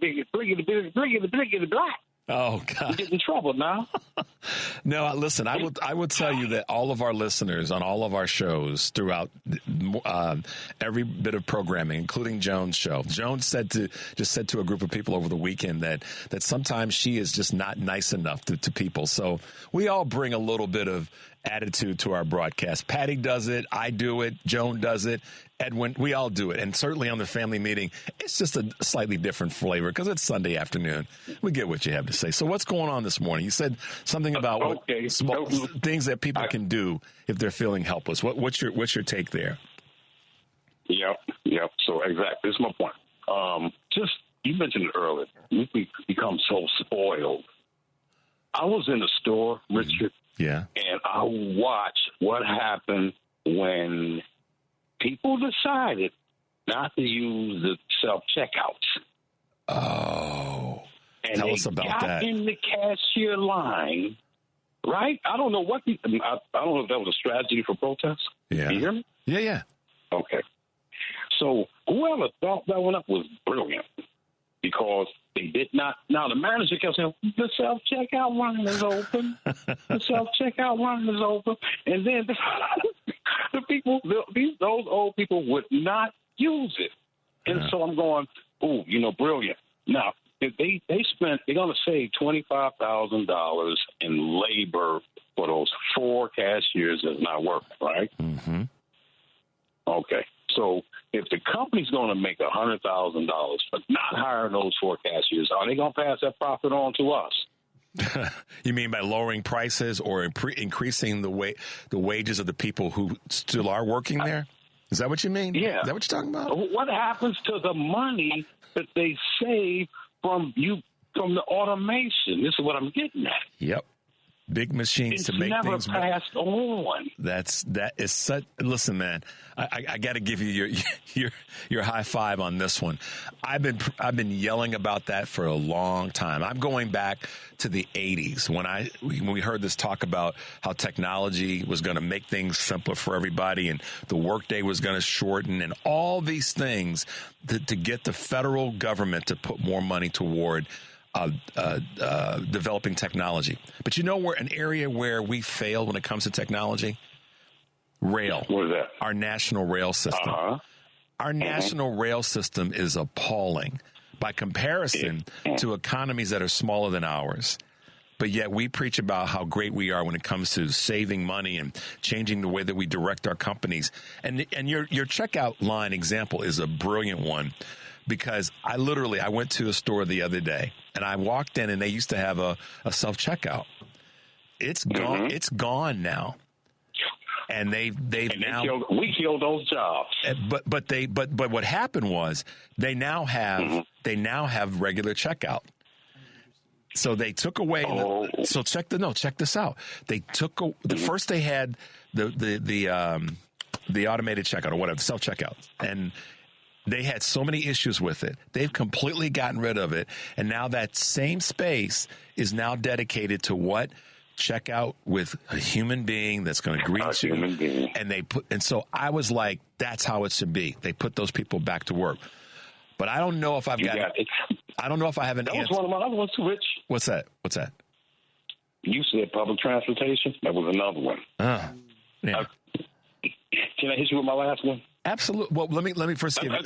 black. Oh God! You get in trouble now. No, listen. I will tell you that all of our listeners on all of our shows throughout every bit of programming, including Joan's show. Joan said to a group of people over the weekend that sometimes she is just not nice enough to people. So we all bring a little bit of attitude to our broadcast. Patty does it. I do it. Joan does it. Edwin, we all do it. And certainly on the family meeting, it's just a slightly different flavor because it's Sunday afternoon. We get what you have to say. So what's going on this morning? You said something about small things that people can do if they're feeling helpless. What's your take there? Yep. So exactly. This is my point. You mentioned it earlier. We become so spoiled. I was in the store, Richard. Yeah. And I watched what happened when people decided not to use the self-checkouts. Oh. And tell us about that. They got in the cashier line, right? I don't know I don't know if that was a strategy for protest. Yeah. You hear me? Yeah. Okay. So whoever thought that one up was brilliant because they did not. Now, the manager kept saying, the self-checkout line is open. The self-checkout line is open. And then the people, those old people would not use it. And so I'm going, brilliant. Now, if they're going to save $25,000 in labor for those 4 cashiers that's not working, right? Mm-hmm. Okay. So if the company's going to make $100,000 for not hiring those 4 cashiers, are they going to pass that profit on to us? You mean by lowering prices or increasing the wages of the people who still are working there? Is that what you mean? Yeah. Is that what you're talking about? What happens to the money that they save from the automation? This is what I'm getting at. Yep. Big machines It's to make never things passed on. That is such. Listen, man, I got to give you your high five on this one. I've been yelling about that for a long time. I'm going back to the 80s when we heard this talk about how technology was going to make things simpler for everybody and the workday was going to shorten and all these things to get the federal government to put more money toward developing technology. But you know where an area where we fail when it comes to technology? Rail. What is that? Our national rail system. Uh-huh. Our national rail system is appalling by comparison to economies that are smaller than ours. But yet we preach about how great we are when it comes to saving money and changing the way that we direct our companies. And your checkout line example is a brilliant one. Because I went to a store the other day and I walked in and they used to have a self-checkout. It's gone. Mm-hmm. It's gone now. And we killed those jobs. But what happened was they now have regular checkout. So they took away. Check this out. They took first they had the automated checkout or whatever, self-checkout, and they had so many issues with it. They've completely gotten rid of it. And now that same space is now dedicated to what? Checkout with a human being that's going to greet you. And so I was like, that's how it should be. They put those people back to work. But I don't know if I don't know if I have an answer. That was one of my other ones too, Rich. What's that? You said public transportation. That was another one. Yeah. Can I hit you with my last one? Absolutely. Well, let me first give. Let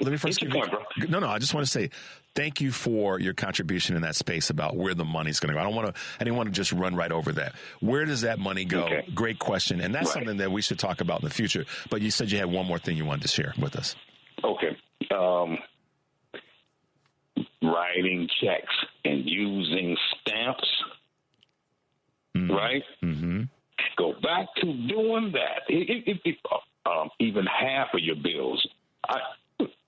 me first give. No. I just want to say thank you for your contribution in that space about where the money's going to go. I didn't want to just run right over that. Where does that money go? Okay. Great question, and that's something that we should talk about in the future. But you said you had one more thing you wanted to share with us. Okay. Writing checks and using stamps. Right. Mm-hmm. Go back to doing that. Even half of your bills.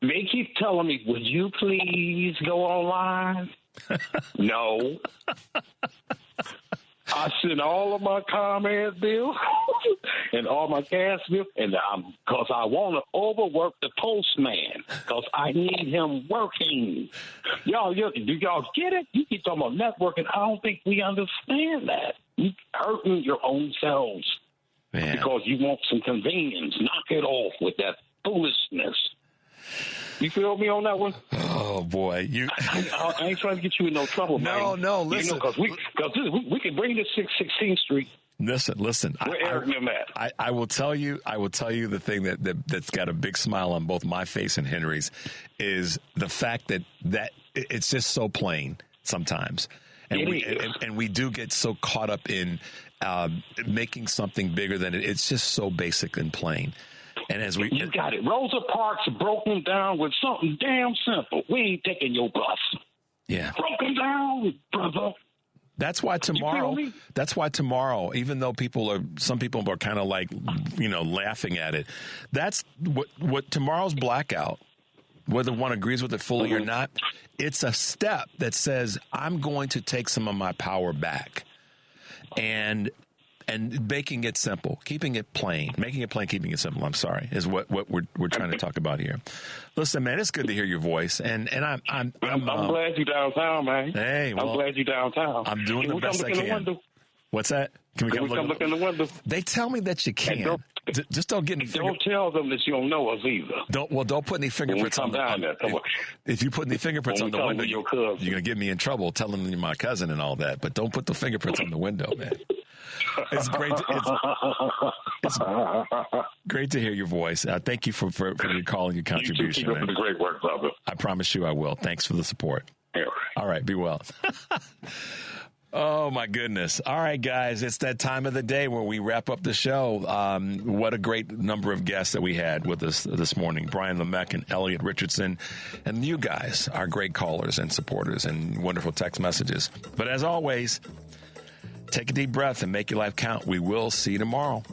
They keep telling me, would you please go online? No. I send all of my ComEd bills and all my gas bills, and because I want to overwork the postman because I need him working. Do y'all get it? You keep talking about networking. I don't think we understand that. You're hurting your own selves. Man. Because you want some convenience. Knock it off with that foolishness. You feel me on that one? Oh, boy. I ain't trying to get you in no trouble, man. No, listen. Because we can bring this 616th Street. Listen. Where Eric and them at? I will tell you the thing that's got a big smile on both my face and Henry's is the fact that it's just so plain sometimes. And we do get so caught up in making something bigger than it. It's just so basic and plain. And as you got it. Rosa Parks broken down with something damn simple. We ain't taking your bus. Yeah. Broken down, brother. That's why tomorrow, even though some people are kind of like, laughing at it. That's what tomorrow's blackout, whether one agrees with it fully or not, it's a step that says I'm going to take some of my power back and making it simple, keeping it plain, making it plain, keeping it simple. I'm sorry, is what we're trying to talk about here. Listen, man, it's good to hear your voice, and I'm glad you're downtown, man. Hey, well, I'm glad you're downtown. I'm doing the best I can. What's that? Can we come look in the window? They tell me that you can. Just don't get any Don't tell them that you don't know us either. Don't put any fingerprints on there. If you put any fingerprints on the window, you're going to get me in trouble telling them you're my cousin and all that. But don't put the fingerprints on the window, man. It's great. It's great to hear your voice. Thank you for your call and your contribution. You keep up the great work, brother. I promise you I will. Thanks for the support. Yeah. All right. Be well. Oh, my goodness. All right, guys. It's that time of the day where we wrap up the show. What a great number of guests that we had with us this morning. Brian Lemech and Elliot Richardson. And you guys are great callers and supporters and wonderful text messages. But as always, take a deep breath and make your life count. We will see you tomorrow.